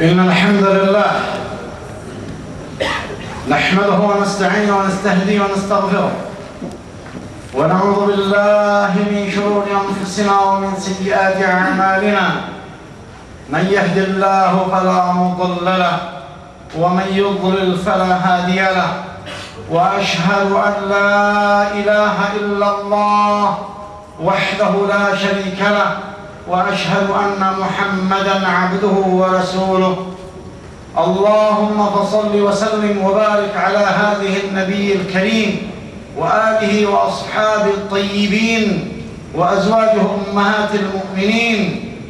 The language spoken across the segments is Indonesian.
إن الحمد لله نحمده ونستعينه ونستهديه ونستغفره ونعوذ بالله من شرور أنفسنا ومن سيئات أعمالنا. من يهد الله فلا مضل له ومن يضلل فلا هادي له، وأشهد أن لا إله إلا الله وحده لا شريك له، وأشهد أن محمدًا عبده ورسوله. اللهم فصل وسلم وبارك على هذه النبي الكريم وآله وأصحابه الطيبين وأزواجه أمهات المؤمنين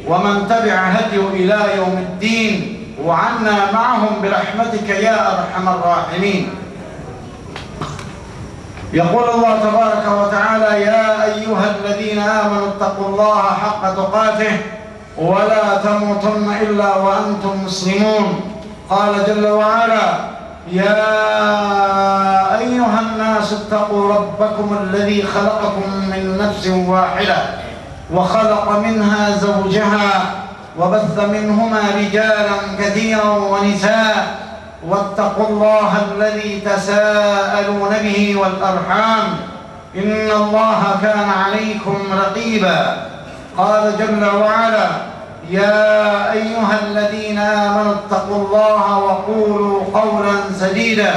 ومن تبع هديه إلى يوم الدين، وعنا معهم برحمتك يا أرحم الراحمين. يقول الله تبارك وتعالى: يا أيها الذين آمنوا اتقوا الله حق تقاته ولا تموتن إلا وأنتم مسلمون. قال جل وعلا: يا أيها الناس اتقوا ربكم الذي خلقكم من نفس واحدة وخلق منها زوجها وبث منهما رجالا كثيرا ونساء واتقوا الله الذي تساءلون به والأرحام إن الله كان عليكم رقيبا. قال جل وعلا: يا أيها الذين آمنوا اتقوا الله وقولوا قولا سديدا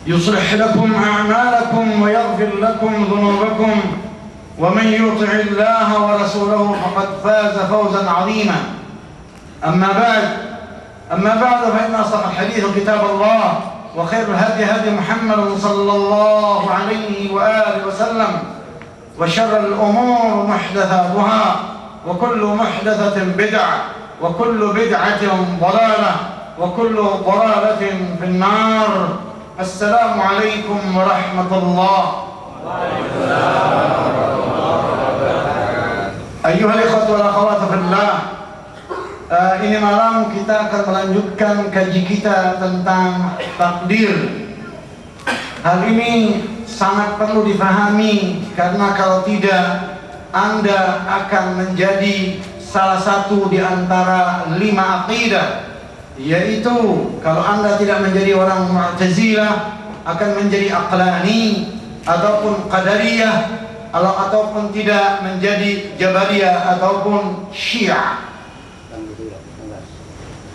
يصلح لكم أعمالكم ويغفر لكم ذنوبكم، ومن يطع الله ورسوله فقد فاز فوزا عظيما. أما بعد فإن أصدق الحديث كتاب الله، وخير الهدي هدي محمد صلى الله عليه وآله وسلم، وشر الأمور محدثاتها، وكل محدثة بدعة، وكل بدعة ضلالة، وكل ضلالة في النار. السلام عليكم ورحمة الله. أيها الإخوة والأخوات في الله, ini malam kita akan melanjutkan kaji kita tentang takdir. Hal ini sangat perlu difahami, karena kalau tidak, Anda akan menjadi salah satu di antara 5 aqidah, yaitu kalau Anda tidak menjadi orang Mu'tazilah, akan menjadi Aqlani ataupun Qadariyah, ataupun tidak menjadi Jabariyah ataupun Syiah.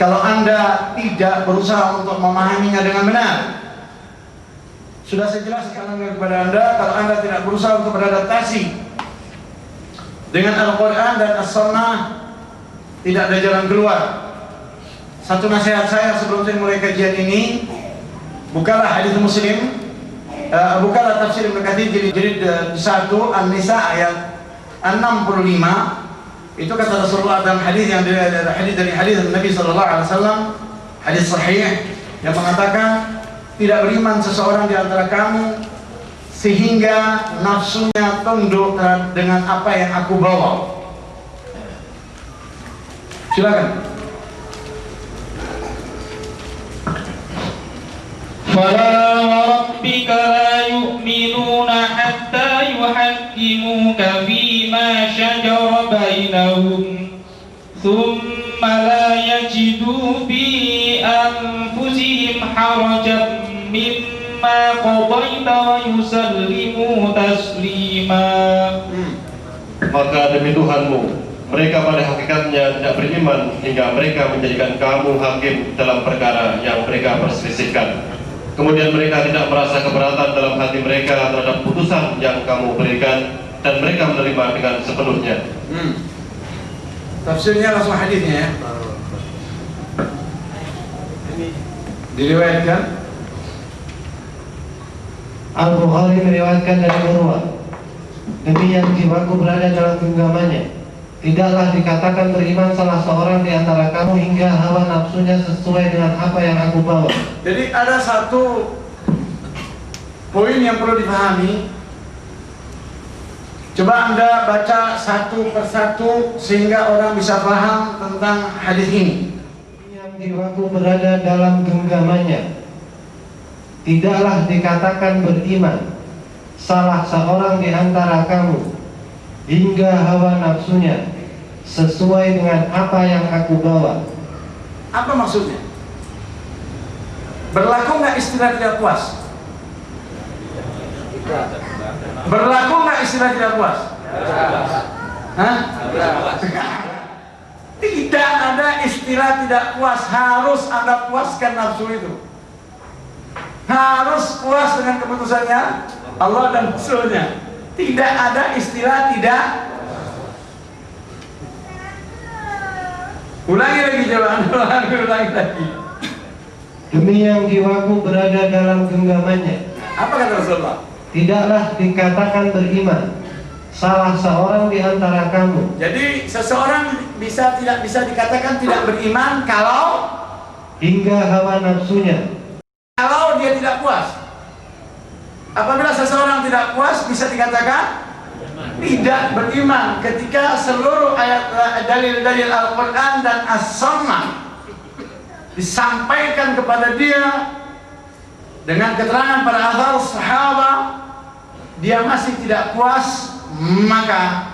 Kalau Anda tidak berusaha untuk memahaminya dengan benar. Sudah saya jelaskan kepada Anda, kalau Anda tidak berusaha untuk beradaptasi dengan Al-Quran dan As-Sunnah, tidak ada jalan keluar. Satu nasihat saya sebelum saya mulai kajian ini, bukalah hadis Muslim, bukalah tafsir Ibnu Katsir jilid 1 An-Nisa ayat 65. Itu kata Rasulullah dalam hadis yang dari hadis Nabi sallallahu alaihi wasallam, hadis sahih yang mengatakan, tidak beriman seseorang di antara kamu sehingga nafsunya tunduk dengan apa yang aku bawa. Silakan. فَلَا وَرَبِّكَ لَا يُؤْمِنُونَ حَتَّى يُحَكِّمُوكَ فِيمَا شَجَرَ بَيْنَهُمْ ثُمَّ لَا يَجِدُوا فِي أَنفُسِهِمْ حَرَجًا مِّمَّا قَضَيْتَ وَيُسَلِّمُوا تَسْلِيمًا. Maka demi Tuhanmu, mereka pada hakikatnya tidak beriman hingga mereka menjadikan kamu hakim dalam perkara yang mereka perselisihkan. Kemudian mereka tidak merasa keberatan dalam hati mereka terhadap putusan yang kamu berikan, dan mereka menerima dengan sepenuhnya. Tafsirnya langsung hadisnya ya. Diriwayatkan Al-Bukhari meriwayatkan dari Urwah, demi yang jiwaku berada dalam genggamannya, tidaklah dikatakan beriman salah seorang di antara kamu hingga hawa nafsunya sesuai dengan apa yang aku bawa. Jadi ada satu poin yang perlu dipahami. Coba Anda baca satu persatu sehingga orang bisa paham tentang hadis ini. Yang jiwaku berada dalam genggamannya, tidaklah dikatakan beriman salah seorang di antara kamu hingga hawa nafsunya sesuai dengan apa yang aku bawa. Apa maksudnya? Berlaku nggak istilah tidak puas? Berlaku nggak istilah tidak puas? Hah? Tidak ada istilah tidak puas. Harus Anda puaskan nafsu itu. Harus puas dengan keputusannya Allah dan Rasulnya. Tidak ada istilah tidak. Ulangi lagi jawaban. Ulangi lagi. Demi yang jiwaku berada dalam genggamannya, Apa kata Rasulullah? tidaklah dikatakan beriman salah seorang di antara kamu Jadi seseorang tidak bisa dikatakan tidak beriman kalau hingga hawa nafsunya dia tidak puas. Apabila seseorang tidak puas bisa dikatakan tidak beriman ketika seluruh ayat dalil-dalil Al-Quran dan As-Sunnah disampaikan kepada dia dengan keterangan para athar sahabat, dia masih tidak puas, maka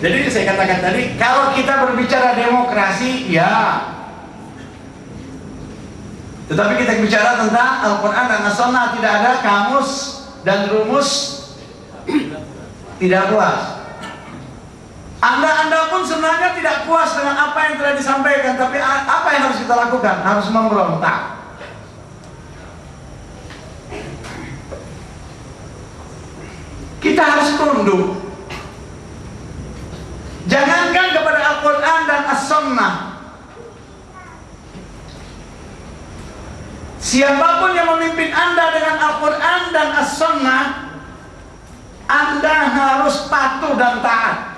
jadi saya katakan tadi, kalau kita berbicara demokrasi, ya, tetapi kita bicara tentang Al-Quran dan As-Sunnah, tidak ada kamus dan rumus tidak puas. Anda pun sebenarnya tidak puas dengan apa yang telah disampaikan, tapi apa yang harus kita lakukan? Harus memberontak. Kita harus tunduk. Jangankan kepada Al-Quran dan As-Sunnah, siapapun yang memimpin Anda dengan Al-Quran dan As-Sunnah, Anda harus patuh dan taat.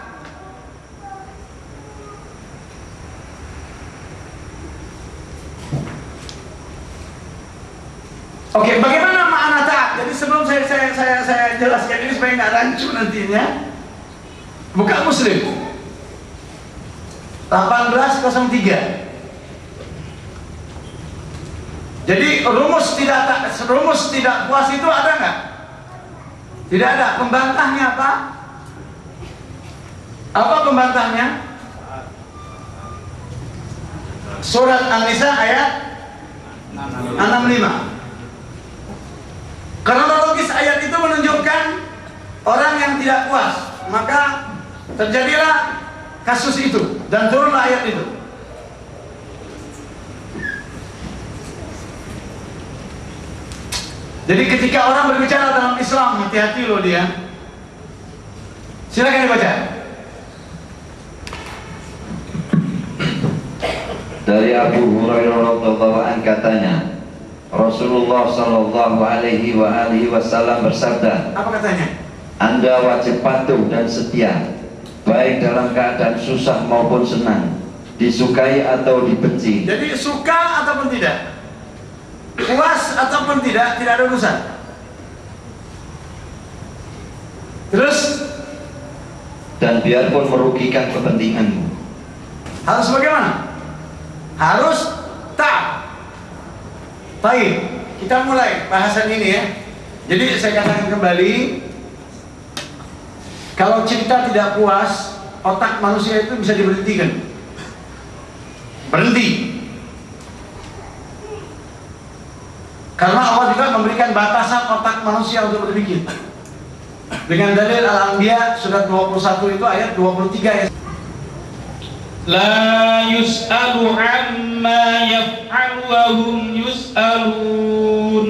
Oke, bagaimana makna taat? Jadi sebelum saya jelaskan ini supaya nggak rancu nantinya, buka Muslim 1803. Jadi rumus tidak puas itu ada nggak? Tidak ada. Pembantahnya apa? Apa pembantahnya? Surat An-Nisa ayat 65. Kronologis ayat itu menunjukkan orang yang tidak puas, maka terjadilah kasus itu dan turunlah ayat itu. Jadi ketika orang berbicara dalam Islam, hati-hati loh dia. Silakan dibaca. Dari Abu Hurairah radhiyallahu anhu katanya, Rasulullah sallallahu alaihi wasallam bersabda, Apa katanya? Anda wajib patuh dan setia, baik dalam keadaan susah maupun senang, disukai atau dibenci. Jadi suka ataupun tidak, puas ataupun tidak ada urusan. Terus, Dan biarpun merugikan kepentinganmu. harus bagaimana? Harus taat. Baik, kita mulai bahasan ini ya. Jadi saya katakan kembali, kalau cinta tidak puas, otak manusia itu bisa diberhentikan. Berhenti. Karena Allah juga memberikan batasan otak manusia untuk berpikir. Dengan dalil Al-Anbiya surat 21 itu ayat 23 ya. La yus'alu amma yaf'alu wa hum yus'alun.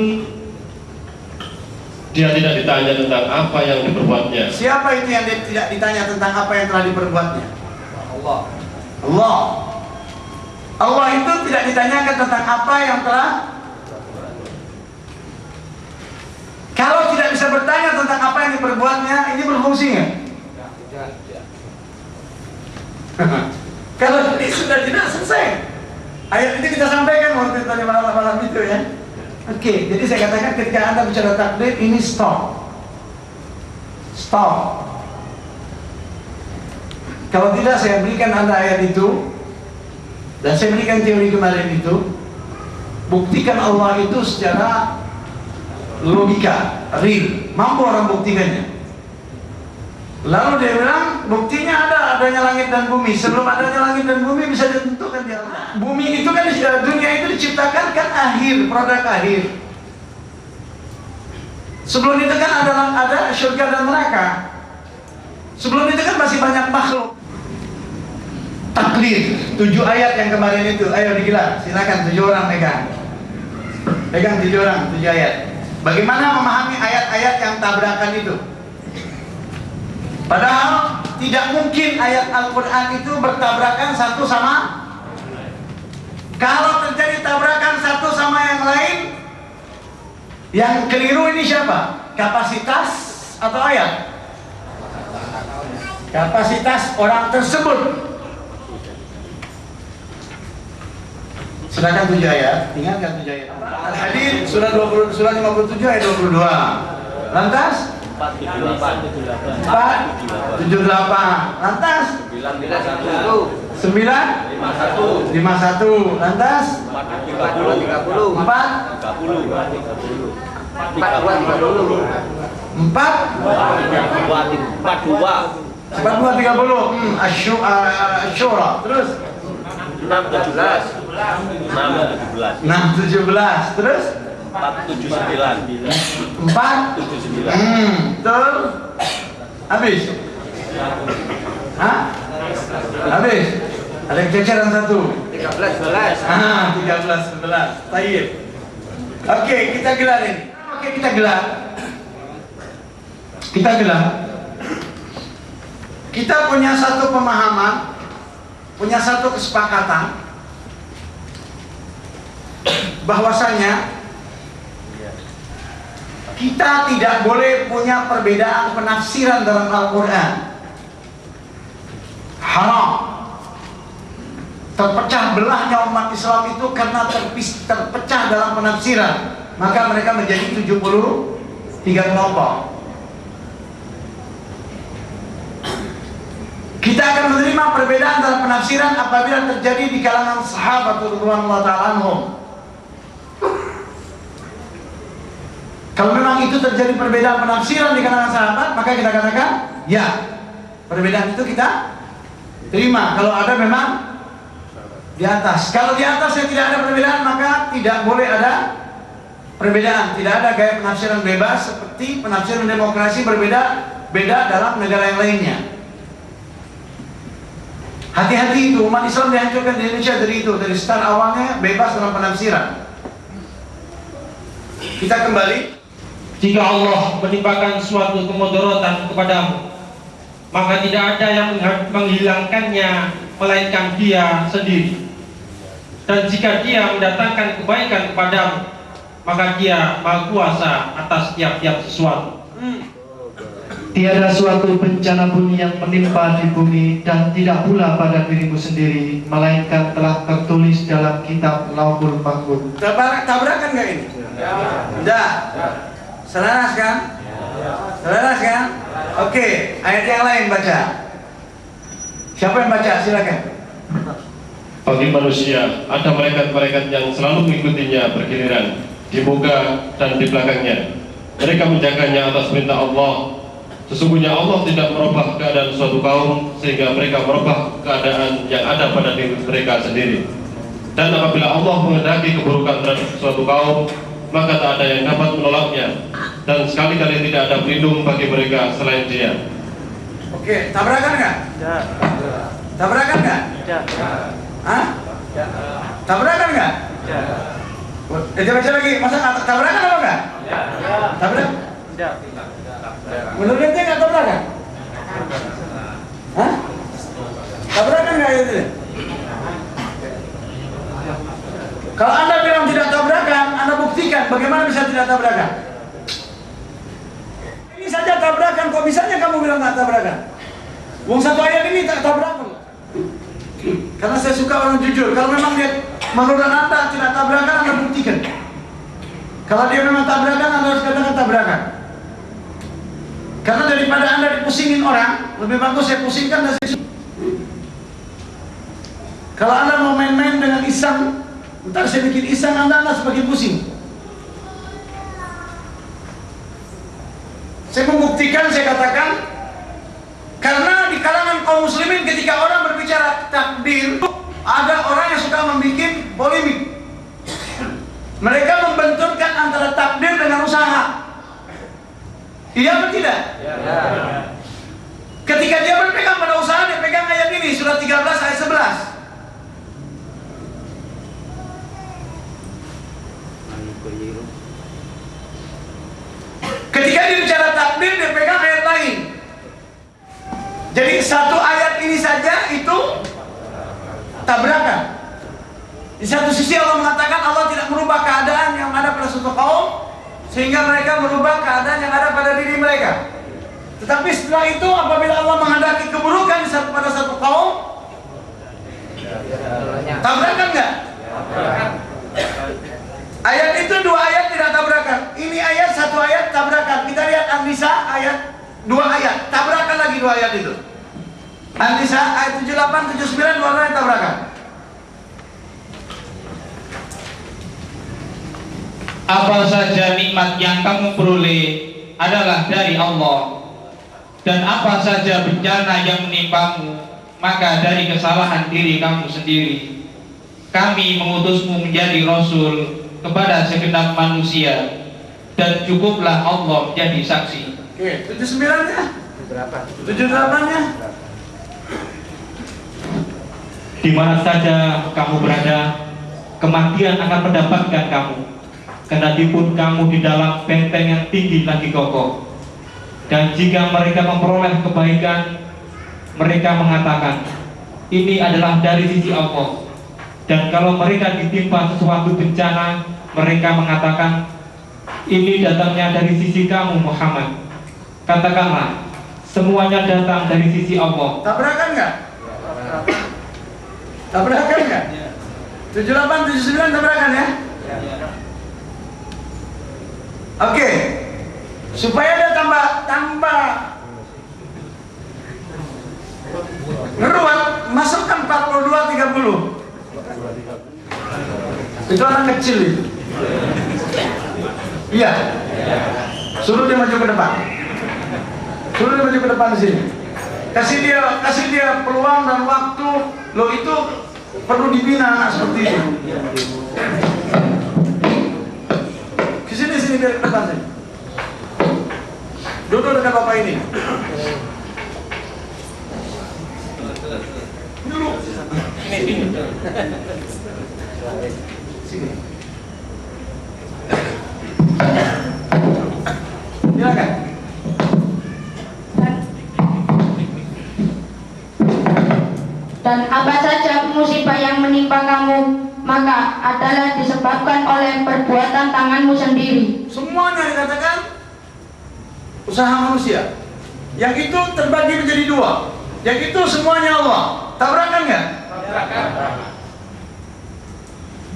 Dia tidak ditanya tentang apa yang diperbuatnya. Siapa itu yang tidak ditanya tentang apa yang telah diperbuatnya? Allah. Allah. Allah itu tidak ditanyakan tentang apa yang telah. Kalau tidak bisa bertanya tentang apa yang diperbuatnya, ini berfungsi nggak? Kalau ini sudah tidak selesai, ayat itu kita sampaikan waktu tadi malam itu ya. Oke, jadi saya katakan ketika Anda bicara takdir, ini stop. Kalau tidak, saya berikan Anda ayat itu, dan saya berikan teori kemarin itu. Buktikan Allah itu secara logika, real, mampu orang buktikannya. Lalu dia bilang buktinya adanya langit dan bumi. Sebelum adanya langit dan bumi bisa ditentukan di Allah. Bumi itu kan, dunia itu diciptakan kan akhir, produk akhir. Sebelum itu kan ada surga dan neraka. Sebelum itu kan masih banyak makhluk. Taklid 7 ayat yang kemarin itu, ayo digelar, silakan 7 orang pegang 7 orang, 7 ayat. Bagaimana memahami ayat-ayat yang tabrakan itu? Padahal tidak mungkin ayat Al-Quran itu bertabrakan satu sama. Kalau terjadi tabrakan satu sama yang lain, yang keliru ini siapa? Kapasitas atau ayat? Kapasitas orang tersebut. Silakan 7 ayat, ingatkan 7 ayat. Al-Hadid surah 57 ayat 22. Lantas 478. Lantas 951. Lantas 4230. Asyura. Terus 617. Terus 479. 479. Betul. Habis. Hah? Habis. Ada keceran satu. 13. 13, 11. Tayyib. Oke, kita gelar ini. Kita gelar. Kita punya satu pemahaman, punya satu kesepakatan bahwasanya kita tidak boleh punya perbedaan penafsiran dalam Al-Quran. Haram. Terpecah belahnya umat Islam itu karena terpecah dalam penafsiran. Maka mereka menjadi 73 kelompok. Kita akan menerima perbedaan dalam penafsiran apabila terjadi di kalangan sahabat radhiyallahu ta'ala anhum. Kalau memang itu terjadi perbedaan penafsiran di kalangan sahabat, maka kita katakan ya, perbedaan itu kita terima. Kalau ada memang di atas. Kalau di atas yang tidak ada perbedaan, maka tidak boleh ada perbedaan. Tidak ada gaya penafsiran bebas seperti penafsiran demokrasi berbeda dalam negara yang lainnya. Hati-hati itu, umat Islam dihancurkan di Indonesia dari start awalnya bebas dalam penafsiran. Kita kembali. Jika Allah menimpakan suatu kemudaratan kepadamu, maka tidak ada yang menghilangkannya melainkan Dia sendiri. Dan jika Dia mendatangkan kebaikan kepadamu, maka Dia Maha Kuasa atas tiap-tiap sesuatu. Tiada suatu bencana pun yang menimpa di bumi dan tidak pula pada dirimu sendiri, melainkan telah tertulis dalam kitab Lauhul Mahfuz. Tabrakan nggak ini? Tidak. Selaras kan? Selaras kan? Oke, ayat yang lain baca. Siapa yang baca? Silakan. Bagi manusia, ada malaikat-malaikat yang selalu mengikutinya bergiliran di muka dan di belakangnya. Mereka menjaganya atas perintah Allah. Sesungguhnya Allah tidak merubah keadaan suatu kaum sehingga mereka merubah keadaan yang ada pada diri mereka sendiri. Dan apabila Allah menghendaki keburukan terhadap suatu kaum, maka tak ada yang dapat menolaknya, dan sekali-kali tidak ada pelindung bagi mereka selain Dia. Oke, tabrakan nggak? Tabrakan nggak? Hah? Tabrakan nggak? Baca lagi, masa tabrakan apa nggak? Tabrakan? Menurut ente nggak tabrakan? Hah? Tabrakan nggak itu? Kalau Anda bilang tidak tabrakan, Anda buktikan bagaimana bisa tidak tabrakan. Ini saja tabrakan, kok bisanya kamu bilang nggak tabrakan? Wong satu ayat ini tak tabrakan. Karena saya suka orang jujur. Kalau memang dia menurut Anda tidak tabrakan, Anda buktikan. Kalau dia memang tabrakan, Anda harus katakan tabrakan. Karena daripada Anda dipusingin orang, lebih bagus saya pusingkan dan saya. Kalau Anda mau main-main dengan iseng, ntar saya bikin iseng Anda semakin pusing. Buktikan saya katakan, karena di kalangan kaum muslimin ketika orang berbicara takdir, ada orang yang suka membuat polemik. Mereka membenturkan antara takdir dengan usaha. Iya atau tidak? Ya. Ketika dia berpegang pada usaha, dia pegang ayat ini, surat 13 ayat 11. Ketika dia bicara takdir, dia pegang ayat lain. Jadi satu ayat ini saja itu tabrakan. Di satu sisi Allah mengatakan Allah tidak merubah keadaan yang ada pada suatu kaum sehingga mereka merubah keadaan yang ada pada diri mereka. Tetapi setelah itu apabila Allah menghendaki keburukan pada satu kaum, tabrakan nggak? Ayat itu dua ayat tidak tabrakan. Ini ayat satu ayat tabrakan. Kita lihat An-Nisa ayat dua ayat tabrakan lagi dua ayat itu. An-Nisa ayat 78 79 dua ayat tabrakan. Apa saja nikmat yang kamu peroleh adalah dari Allah, dan apa saja bencana yang menimpamu maka dari kesalahan diri kamu sendiri. Kami mengutusmu menjadi Rasul kepada segenap manusia, dan cukuplah Allah menjadi saksi. Oke, 79-nya? 78-nya? Di mana saja kamu berada, kematian akan mendapatkan kamu. Kendadipun kamu di dalam benteng yang tinggi lagi kokoh. Dan jika mereka memperoleh kebaikan, mereka mengatakan, ini adalah dari sisi Allah. Dan kalau mereka ditimpa sesuatu bencana, mereka mengatakan, ini datangnya dari sisi kamu Muhammad. Katakanlah, semuanya datang dari sisi Allah. Tabrakan nggak? Tabrakan nggak? 78, 79 tabrakan ya? Oke, supaya dia tambah ngeruat, masukkan 42 30. Itu anak kecil itu. Iya. Suruh dia maju ke depan. Suruh dia maju ke depan di sini. Kasih dia peluang dan waktu. Lo itu perlu dibina anak seperti itu. Sini biar ke depan sini. Duduk dekat bapak ini. Dulu. Sini. Silakan. Dan apa saja musibah yang menimpa kamu, maka adalah disebabkan oleh perbuatan tanganmu sendiri. Semuanya dikatakan usaha manusia. Yang itu terbagi menjadi dua. Yang itu semuanya Allah. Tabrakan nggak?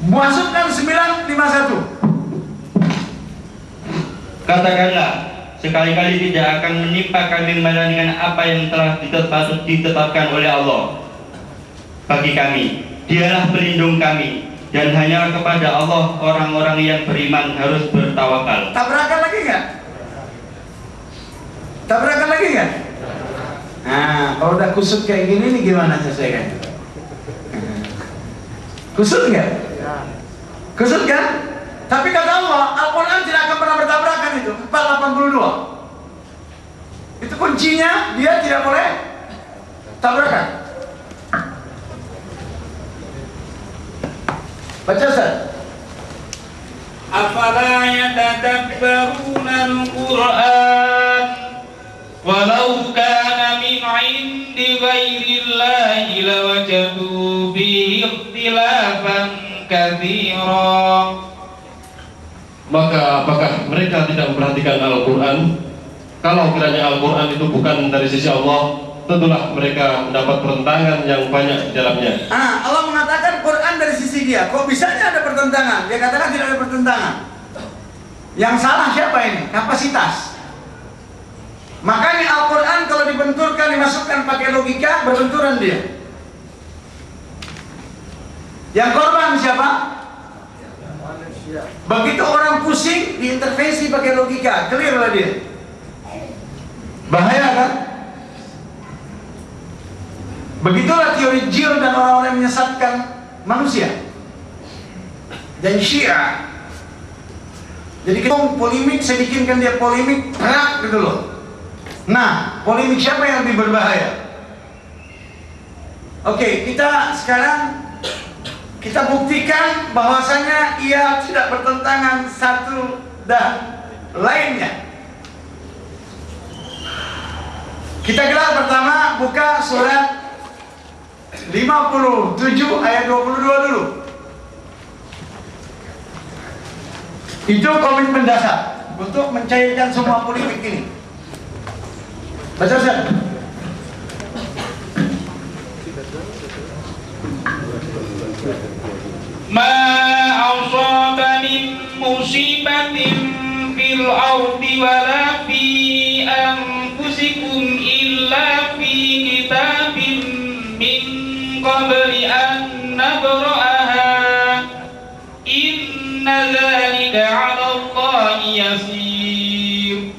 Masukkan 951. Katakanlah, sekali-kali tidak akan menimpa kami melainkan apa yang telah ditetapkan oleh Allah bagi kami. Dialah pelindung kami, dan hanya kepada Allah orang-orang yang beriman harus bertawakal. Tabrakan lagi nggak? Tabrakan lagi nggak? Nah, kalau udah kusut kayak gini nih gimana selesaikan? Kusut nggak? Kusut kan? Tapi kata Allah, Al-Quran tidak akan pernah bertabrakan itu. 482. Itu kuncinya, dia tidak boleh tabrakan. Baca Ustaz. Afala yatadabbaruna al-Qur'an walau kana min 'indi ghairillahi lawajadu fihi ikhtilafan katsira. Maka apakah mereka tidak memperhatikan Al-Quran? Kalau kiranya Al-Quran itu bukan dari sisi Allah, tentulah mereka mendapat pertentangan yang banyak di dalamnya. Allah mengatakan Quran dari sisi dia. Kok bisanya ada pertentangan? Dia katakan tidak ada pertentangan. Yang salah siapa ini? Kapasitas. Makanya Al-Quran kalau dibenturkan, dimasukkan pakai logika, berbenturan dia. Yang korban siapa? Begitu orang pusing, diintervensi pakai logika, clear lah dia. Bahaya kan? Begitulah teori jil dan orang-orang yang menyesatkan manusia. Dan Syiah. Jadi kita polemik, saya bikinkan dia polemik, perak gitu loh. Nah, polemik siapa yang lebih berbahaya? Oke, kita sekarang kita buktikan bahwasanya ia tidak bertentangan satu dan lainnya. Kita gelar pertama, buka surat 57 ayat 22 dulu. Itu komitmen dasar untuk mencairkan semua polemik ini. Baca Ustaz. Ma asaba min musibatin fil ardi wala fi anfusikum illa fi kitabin min qabli an nabra'aha inna dzalika 'ala Allahi yasir.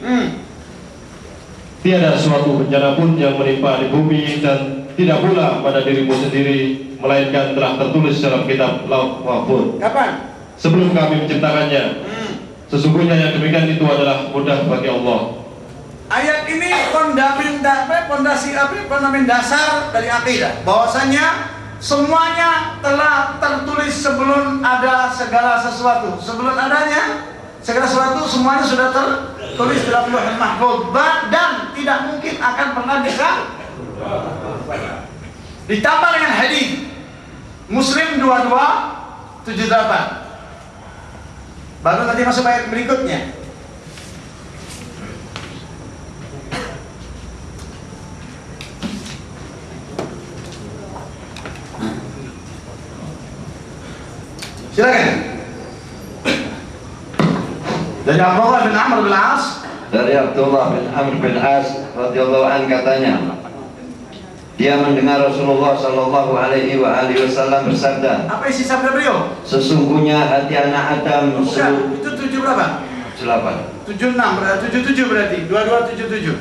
Tiada suatu bencana pun yang menimpa di bumi dan tidak pula pada dirimu sendiri, melainkan telah tertulis dalam kitab Lauh Mahfuz. Kapan? Sebelum kami menciptakannya. Sesungguhnya yang demikian itu adalah mudah bagi Allah. Ayat ini fundament dasar dari akidah, bahwasanya semuanya telah tertulis sebelum ada segala sesuatu. Sebelum adanya segala sesuatu, semuanya sudah tertulis dalam Lauh Mahfuz dan tidak mungkin akan pernah bisa. Ditambah dengan hadis Muslim 2278. Baru nanti masuk ayat berikutnya. Silakan. Dari Abdullah bin Amr bin As. Dari Abdullah bin Amr bin As radhiyallahu an katanya, dia mendengar Rasulullah Shallallahu Alaihi Wasallam bersabda. Apa isi sabda beliau? Sesungguhnya hati anak Adam bukan, itu 7 berapa? 8. 76 berarti 77 berarti 2277.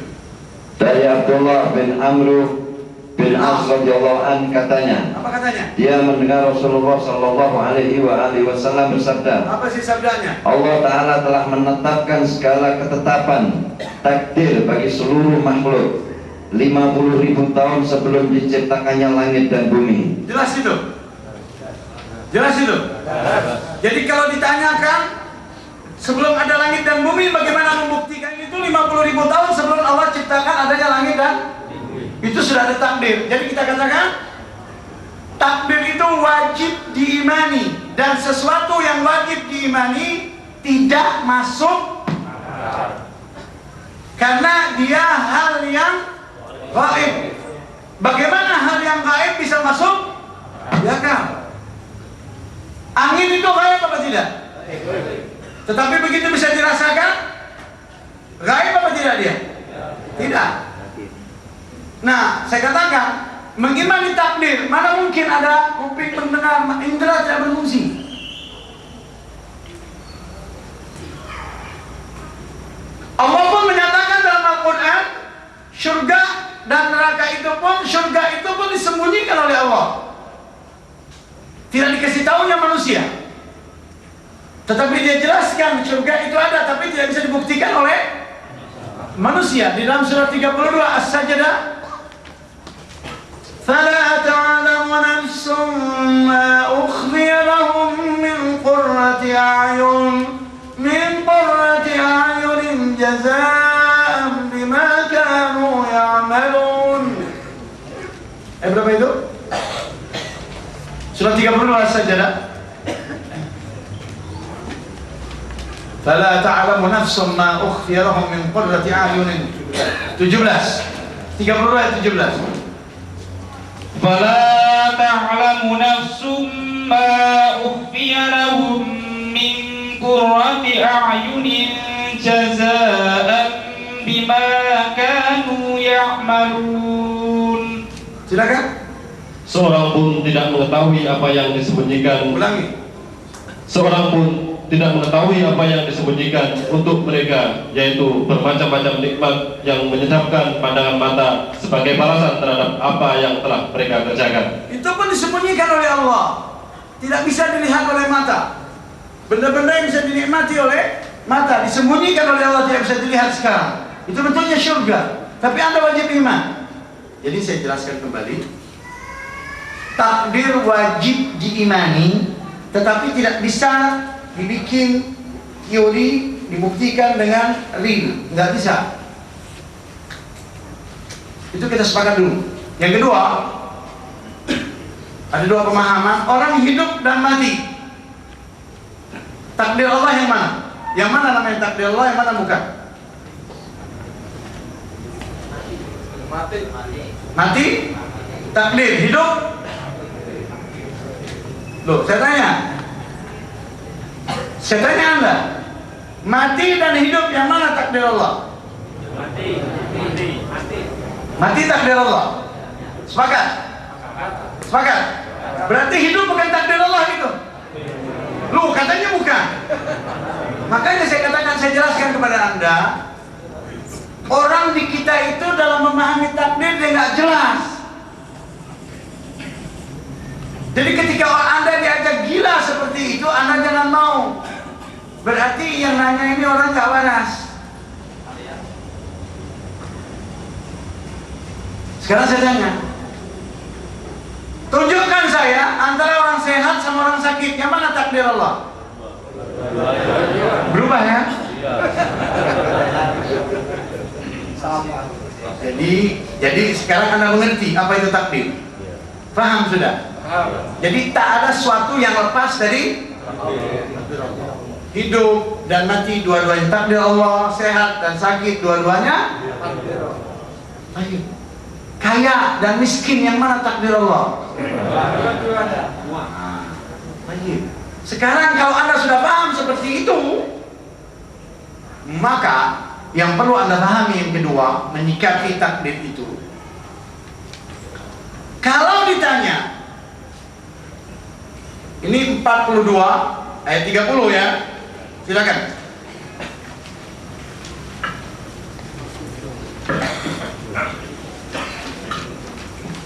Dari Abdullah bin Amr bin As radhiyallahu an katanya. Apa katanya? Dia mendengar Rasulullah Shallallahu Alaihi Wasallam bersabda. Apa isi sabdanya? Allah Taala telah menetapkan segala ketetapan takdir bagi seluruh makhluk 50.000 tahun sebelum diciptakannya langit dan bumi. Jelas itu? Jelas itu? Jadi kalau ditanyakan sebelum ada langit dan bumi, bagaimana membuktikan itu? 50.000 tahun sebelum Allah ciptakan adanya langit dan itu sudah ada takdir. Jadi kita katakan takdir itu wajib diimani, dan sesuatu yang wajib diimani tidak masuk karena dia hal yang gaib. Bagaimana hal yang gaib bisa masuk? Ya kan? Angin itu gaib apa tidak? Tetapi begitu bisa dirasakan, gaib apa tidak dia? Tidak. Nah, saya katakan mengimani takdir, mana mungkin ada kuping mendengar, indera tidak berfungsi. Allah pun menyatakan dalam Al-Quran, surga dan neraka itu pun, surga itu pun disembunyikan oleh Allah, tidak dikasih tahunya manusia. Tetapi dia jelaskan surga itu ada, tapi tidak bisa dibuktikan oleh manusia. Di dalam surat 32 As-Sajdah, فَلَا تَعْلَمُ نَفْسٌ مَا أُخْفِيَ لَهُم مِّن قُرَّةِ أَعْيُنٍ جَزَاءً بِمَا كَانُوا يَعْمَلُونَ. Berapa itu? Surat 32 As-Sajdah. فَلَا تَعْلَمُ نَفْسٌ مَا أُخْفِيَ لَهُم مِّن قُرَّةِ أَعْيُنٍ 17. 32 ayat 17. فلا تعلم نفس ما أخفي لهم من قرة أعين جزاء بما كانوا يعملون. Silakan. Seorang pun tidak mengetahui apa yang disembunyikan. Ulangi. Seorang pun tidak mengetahui apa yang disembunyikan untuk mereka, yaitu bermacam-macam nikmat yang menyedapkan pandangan mata sebagai balasan terhadap apa yang telah mereka kerjakan. Itu pun disembunyikan oleh Allah, tidak bisa dilihat oleh mata. Benda-benda yang bisa dinikmati oleh mata disembunyikan oleh Allah, tidak bisa dilihat sekarang. Itu bentuknya surga, tapi Anda wajib iman. Jadi saya jelaskan kembali, takdir wajib diimani, tetapi tidak bisa dibikin teori, dibuktikan dengan real, nggak bisa. Itu kita sepakat dulu. Yang kedua, ada dua pemahaman, orang hidup dan mati. Takdir Allah yang mana? Yang mana namanya takdir Allah, yang mana bukan? Mati, takdir, hidup. Loh, saya tanya Anda, mati dan hidup yang mana takdir Allah? Mati takdir Allah. Sepakat? Sepakat? Berarti hidup bukan takdir Allah itu. Loh, katanya bukan. Makanya saya katakan, saya jelaskan kepada Anda, orang di kita itu dalam memahami takdir dia nggak jelas. Jadi ketika Anda diajak gila seperti itu, Anda jangan mau. Berarti yang nanya ini orang nggak waras. Sekarang saya tanya, tunjukkan saya antara orang sehat sama orang sakit, yang mana takdir Allah? Berubah ya? Jadi sekarang Anda mengerti apa itu takdir? Paham sudah? Jadi tak ada sesuatu yang lepas dari hidup dan mati, dua-duanya takdir Allah. Sehat dan sakit, dua-duanya takdir. Kaya dan miskin, yang mana takdir Allah? Sekarang kalau Anda sudah paham seperti itu, maka yang perlu Anda pahami yang kedua, menyikapi takdir itu. Kalau ditanya, ini 42 ayat 30 ya, silakan.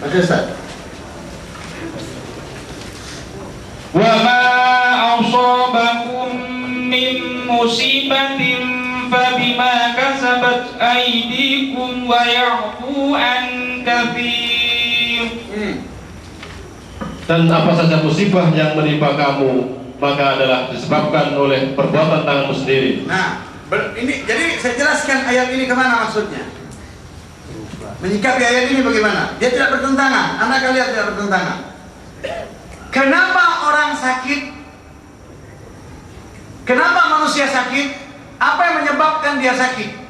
Baca Ustaz. Wa ma asabakum min musibatin fabima kasabat aydikum wa ya'fu an katsir. Dan apa saja musibah yang menimpa kamu, maka adalah disebabkan oleh perbuatan tanganmu sendiri. Nah, ini jadi saya jelaskan ayat ini kemana maksudnya. Menyikapi ayat ini bagaimana? Dia tidak bertentangan. Anda akan lihat tidak bertentangan. Kenapa orang sakit? Kenapa manusia sakit? Apa yang menyebabkan dia sakit?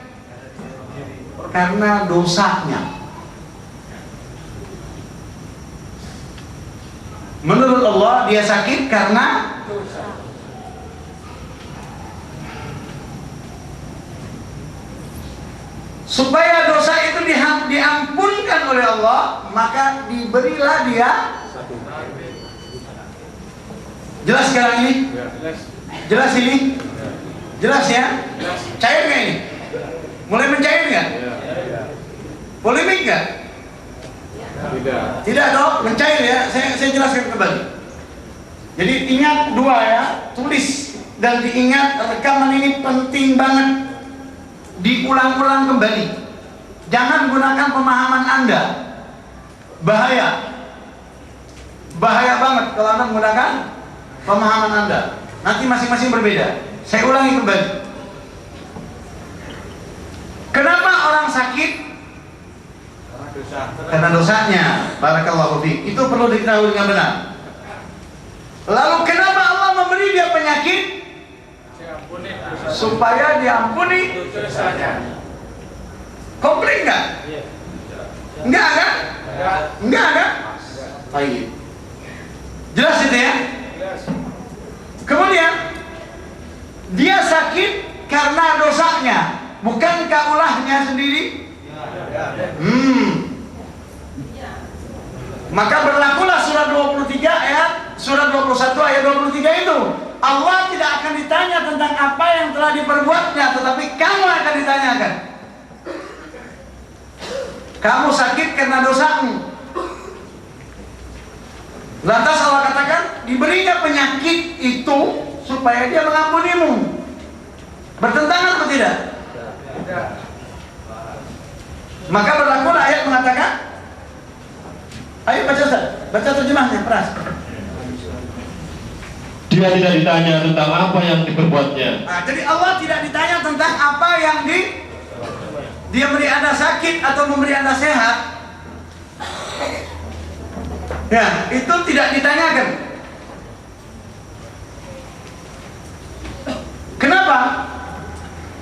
Karena dosanya. Menurut Allah dia sakit karena dosa. Supaya dosa itu diampunkan oleh Allah, maka diberilah dia. Jelas sekarang ini? Jelas ini? Jelas ya? Cair nggak ini? Mulai mencair nggak? Polemik nggak? Tidak dong, mencair ya. Saya jelaskan kembali. Jadi ingat dua ya, tulis dan diingat, rekaman ini penting banget. Diulang-ulang kembali. Jangan gunakan pemahaman Anda. Bahaya. Bahaya banget kalau Anda menggunakan pemahaman Anda. Nanti masing-masing berbeda. Saya ulangi kembali. Kenapa orang sakit? Karena dosanya. Barakallahu fiik. Itu perlu diketahui dengan benar. Lalu kenapa Allah memberi dia penyakit? Supaya diampuni dosanya. Komplain nggak? Enggak kan? Enggak kan? Baik. Jelas itu ya? Kemudian dia sakit karena dosanya, bukankah ulahnya sendiri? Maka berlakulah surah 23 ayat surat 21 ayat 23 itu. Allah tidak akan ditanya tentang apa yang telah diperbuatnya, tetapi kamu akan ditanyakan. Kamu sakit karena dosamu. Lantas Allah katakan, diberinya penyakit itu supaya dia mengampunimu. Bertentangan atau tidak? Maka berlakulah ayat mengatakan, ayo baca Ustaz, baca terjemahnya, peras. Dia tidak ditanya tentang apa yang diperbuatnya. Nah, jadi Allah tidak ditanya tentang apa yang dia beri Anda sakit atau memberi Anda sehat. Ya, itu tidak ditanyakan. Kenapa?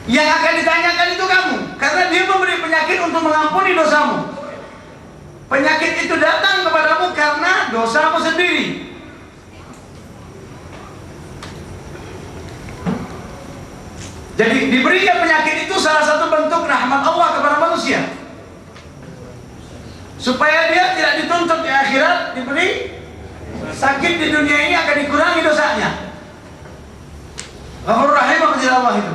Yang akan ditanyakan itu kamu, karena dia memberi penyakit untuk mengampuni dosamu. Penyakit itu datang kepadamu karena dosamu sendiri. Jadi diberinya penyakit itu salah satu bentuk rahmat Allah kepada manusia, supaya dia tidak dituntut di akhirat, diberi sakit di dunia ini akan dikurangi dosanya. Ghafurur Rahim apa tidak Allah itu?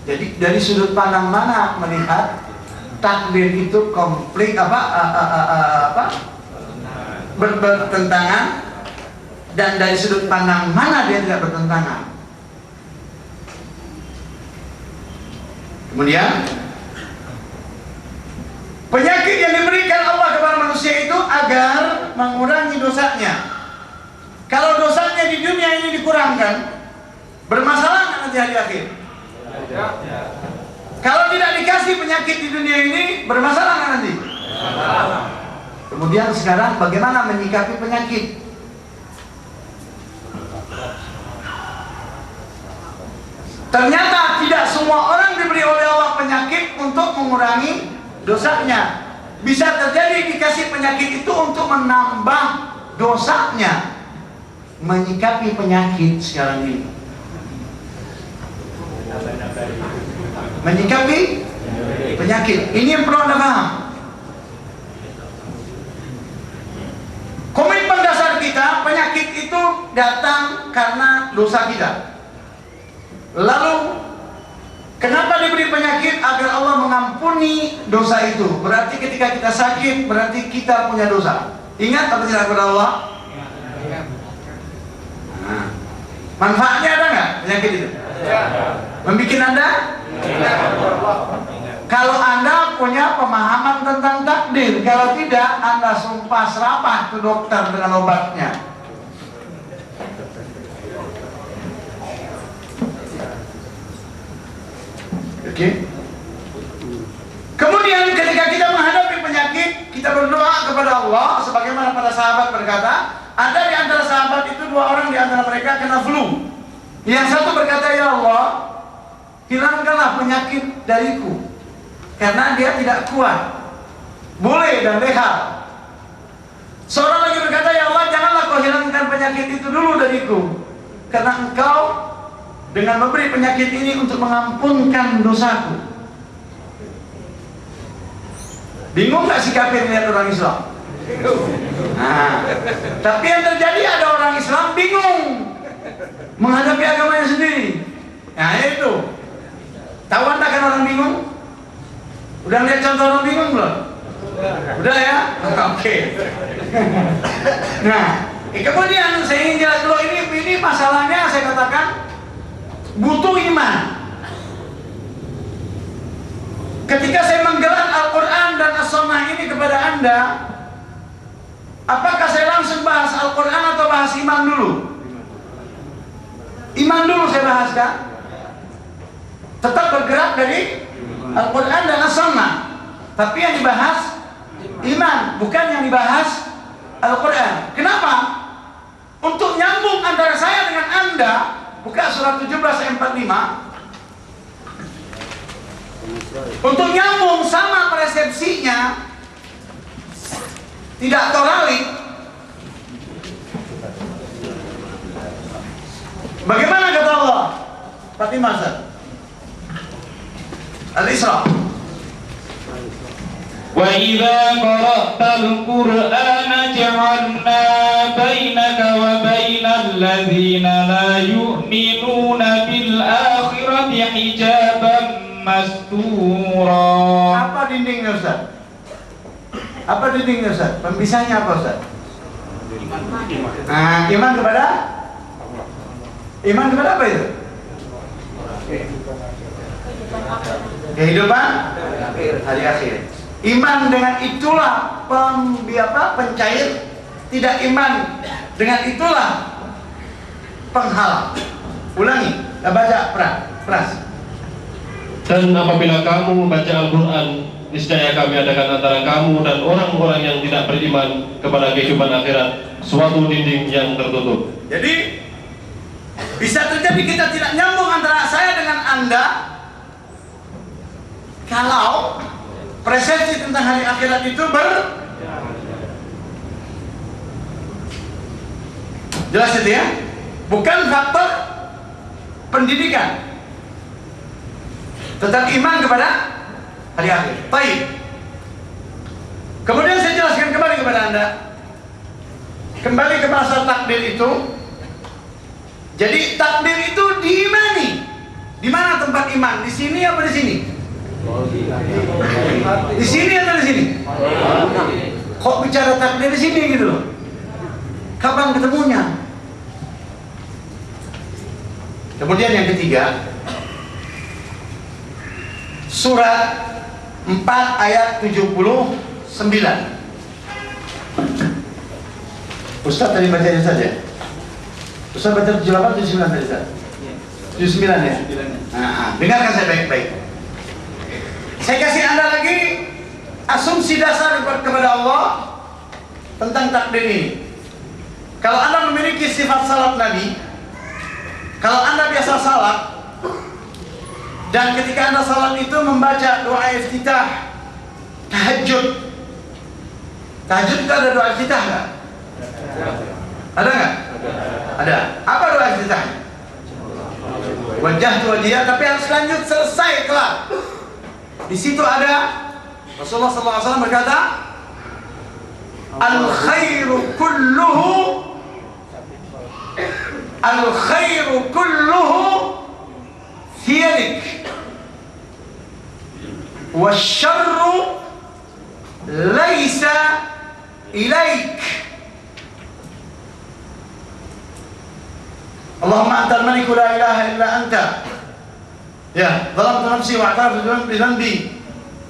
Jadi dari sudut pandang mana melihat takdir itu komplit bertentangan, dan dari sudut pandang mana dia tidak bertentangan? Kemudian penyakit yang diberikan Allah kepada manusia itu agar mengurangi dosanya. Kalau dosanya di dunia ini dikurangkan, bermasalah nggak nanti hari akhir? Kalau tidak dikasih penyakit di dunia ini, bermasalah nggak nanti? Kemudian sekarang bagaimana menyikapi penyakit? Ternyata tidak semua orang diberi oleh Allah penyakit untuk mengurangi dosanya. Bisa terjadi dikasih penyakit itu untuk menambah dosanya. Menyikapi penyakit sekarang ini, menyikapi penyakit ini yang perlu Anda paham. Komitmen dasar kita, penyakit itu datang karena dosa kita. Lalu kenapa diberi penyakit? Agar Allah mengampuni dosa itu. Berarti ketika kita sakit, berarti kita punya dosa. Ingat apa tidak kepada Allah? Nah, manfaatnya ada nggak penyakit itu? Membikin Anda? Kalau Anda punya pemahaman tentang takdir, kalau tidak, Anda sumpah serapah ke dokter dengan obatnya. Oke. Kemudian ketika kita menghadapi penyakit, kita berdoa kepada Allah, sebagaimana para sahabat berkata, ada di antara sahabat itu 2 orang di antara mereka kena flu. Yang satu berkata, ya Allah, hilangkanlah penyakit dariku, karena dia tidak kuat, boleh dan leha. Seorang lagi berkata, ya Allah, janganlah kau hilangkan penyakit itu dulu dariku, karena engkau dengan memberi penyakit ini untuk mengampunkan dosaku. Bingung gak si kafir melihat orang Islam? Nah, tapi yang terjadi ada orang Islam bingung menghadapi agamanya sendiri. Nah itu, tahu Anda kan orang bingung? Udah lihat contoh orang bingung belum? Udah ya? Oke. Nah, kemudian saya ingin jelas dulu, ini masalahnya saya katakan butuh iman. Ketika saya menggelar Al-Quran dan As-Sunnah ini kepada Anda, apakah saya langsung bahas Al-Quran atau bahas iman dulu? Iman dulu saya bahaskan. Tetap bergerak dari Al-Quran dan As-Sunnah, tapi yang dibahas iman, bukan yang dibahas Al-Quran. Kenapa? Untuk nyambung antara saya dengan Anda, buka surat 17 ayat 45. Untuk nyambung sama persepsinya, tidak toralik. Bagaimana kata Allah? Fatimah Al-Isra. وإذا قرأت القرآن جعلنا بينك وبين الذين لا يؤمنون بالآخرة حجابا مستورا. Apa dindingnya Ustaz? Apa dindingnya Ustaz? Pempisahnya apa Ustaz? Nah, iman kepada apa itu? Kehidupan hari akhir. Iman dengan itulah pencair, tidak iman dengan itulah penghalang. Ulangi, baca pras. Dan apabila kamu membaca Al-Quran, niscaya kami adakan antara kamu dan orang-orang yang tidak beriman kepada kehidupan akhirat suatu dinding yang tertutup. Jadi bisa terjadi kita tidak nyambung antara saya dengan Anda kalau persepsi tentang hari akhirat itu jelas itu ya, bukan faktor pendidikan, tetap iman kepada hari akhir. Baik. Kemudian saya jelaskan kembali kepada Anda, kembali ke masalah takdir itu. Jadi takdir itu diimani. Di mana tempat iman? Di sini apa di sini? Di sini atau di sini? Kok bicara takdir di sini gitu loh? Kapan ketemunya? Kemudian yang ketiga, surat 4 ayat 79. Ustaz tadi bacanya saja. Ustaz baca 78 79 tadi Ustaz. 79 ya? Dengarkan saya baik-baik. Saya kasih Anda lagi asumsi dasar kepada Allah tentang takdir ini. Kalau Anda memiliki sifat salat Nabi, kalau Anda biasa salat, dan ketika Anda salat itu membaca doa iftitah, tahajud. Tahajud itu ada doa iftitah nggak? Ada nggak? Ada. Apa doa iftitah? Wajah tu wajah, tapi harus lanjut selesai kelar. Di situ ada Rasulullah SAW berkata, al khairu kulluhu fi yadik, wasyarru laisa ilaik. Allahumma antal maliku la ilaha illa anta. Ya, zalamtu nafsi wa a'taraftu bi dhanbi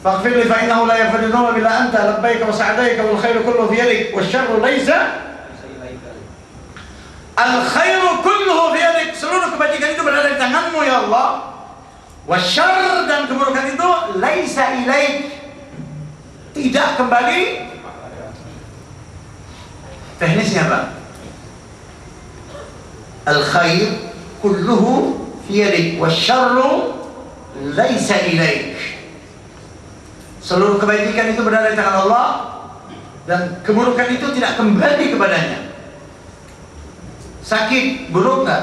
faghfir li fa innahu la yaghfiru dhunuba illa anta, labbaika wa sa'daika wal khairu kulluhu fi yadik wasyarru laisa. Al khairu kulluhu fi yadik, seluruh kebajikan itu berada di tanganmu ya Allah. Wasyarr, dan keburukan itu laisa ilaik, tidak kembali. Teknisnya apa? Al khair kulluhu fi yadik wasyarru laisa ilaik. Seluruh kebajikan itu berada di tangan Allah dan keburukan itu tidak kembali kepadanya. Sakit, buruk nggak?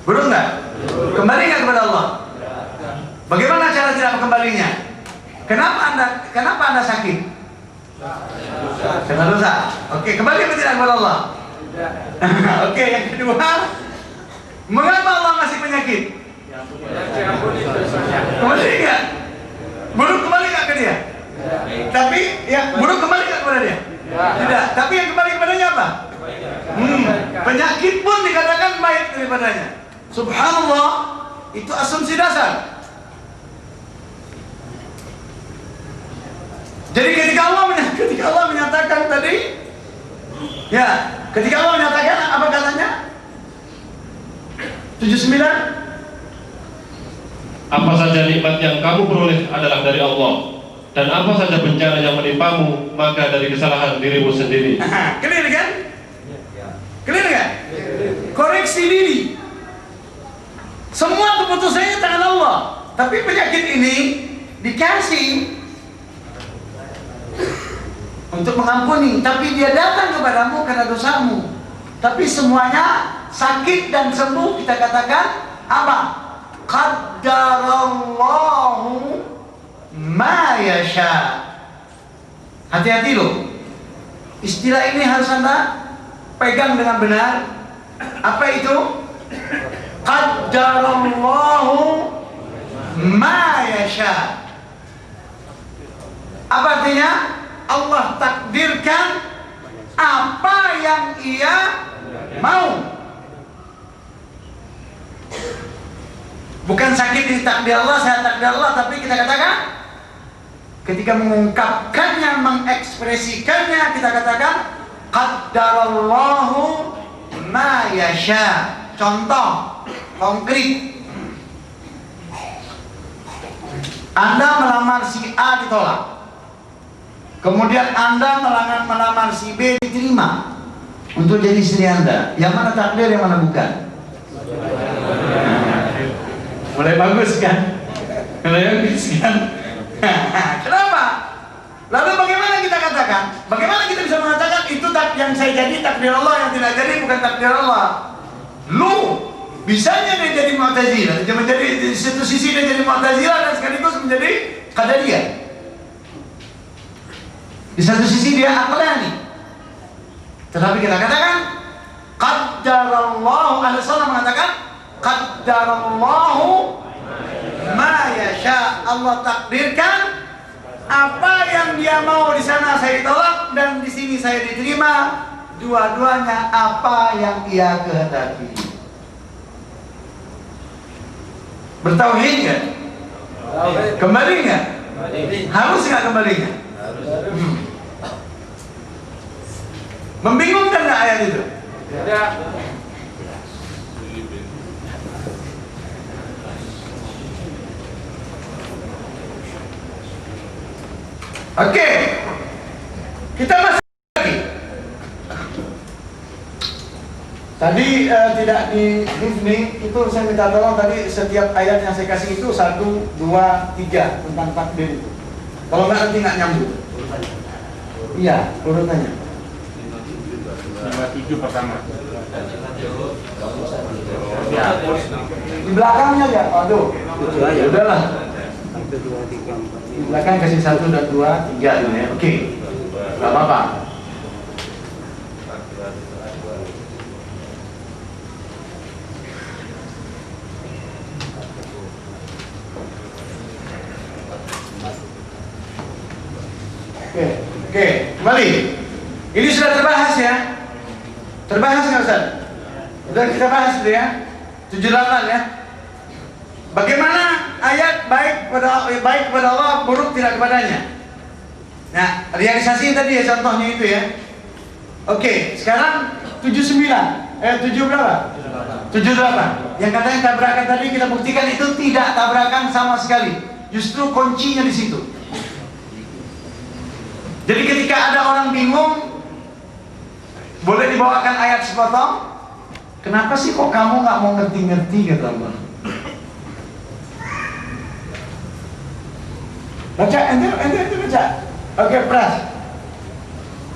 Buruk nggak? Kembali nggak kepada Allah? Bagaimana cara tidak kembalinya? Kenapa anda sakit? Karena dosa. Oke, kembali atau tidak kepada Allah? Oke, yang kedua, mengapa Allah masih penyakit? Kembali nggak? Buruk kembali nggak ke dia? Tapi ya buruk kembali nggak kepada dia? Tidak. Tapi yang kembali kepadanya apa? Penyakit pun dikatakan baik daripadanya. Subhanallah, itu asumsi dasar. Jadi ketika Allah menyatakan tadi, ya, ketika Allah menyatakan apa katanya? 79. Apa saja nikmat yang kamu peroleh adalah dari Allah, dan apa saja bencana yang menimpamu maka dari kesalahan dirimu sendiri. Clear kan? Clear kan? Koreksi diri. Semua keputusannya tangan Allah. Tapi penyakit ini dikasih untuk mengampuni, tapi dia datang kepadamu karena dosamu. Tapi semuanya sakit dan sembuh kita katakan apa? Qaddarallahu ma yasha. Hati-hati loh. Istilah ini harus Anda pegang dengan benar. Apa itu? Qaddarallahu ma yasha. Apa artinya? Allah takdirkan apa yang Ia mau. Bukan sakit di takdir Allah, saya takdir Allah, tapi kita katakan ketika mengungkapkannya, mengekspresikannya, kita katakan qaddarallahu ma yasha. Contoh konkret, Anda melamar si A ditolak, kemudian Anda melamar si B diterima untuk jadi istri Anda. Yang mana takdir, yang mana bukan? Mulai bagus kan? Mulai bagus kan? Kenapa? Lalu bagaimana kita katakan? Bagaimana kita bisa mengatakan itu yang saya jadi takdir Allah, yang tidak jadi bukan takdir Allah? Lu bisanya dia jadi Mu'tazilah, dia menjadi di satu sisi dia jadi Mu'tazilah dan sekaligus menjadi Qadariyah. Di satu sisi dia Aqlani. Tetapi kita katakan qaddarallahu, Ahlus Sunnah mengatakan qaddarallahu ma yasha. Allah takdirkan apa yang Dia mau. Di sana saya ditolak dan di sini saya diterima. Dua-duanya apa yang Ia kehendaki. Bertauhid nggak? Kembali nggak? Harus nggak kembalinya? Membingungkan nggak ayat itu? Tidak. Oke, kita masih lagi. Tadi tidak di nih, itu saya minta tolong tadi setiap ayat yang saya kasih itu 1, 2, 3 tentang takdir itu. Kalau nggak nanti nggak nyambung. Iya, urutannya. 7 pertama. Di belakangnya ya, aduh. Ya udahlah. Di belakang kasih 1 dan 2, 3 gitu ya. Oke. Enggak apa-apa. Oke, kembali. Ini sudah terbahas ya. Terbahas nggak Ustaz? Sudah kita bahas dulu ya. 78 ya. Bagaimana ayat baik kepada Allah, buruk tidak kepadanya. Nah, realisasi tadi ya contohnya itu ya. Oke, sekarang 7 berapa? 78. Yang katanya tabrakan tadi kita buktikan itu tidak tabrakan sama sekali. Justru kuncinya di situ. Jadi ketika ada orang bingung, boleh dibawakan ayat sepotong. Kenapa sih kok kamu nggak mau ngerti-ngerti, kata Allah. Baca, ente baca. Oke, Pras.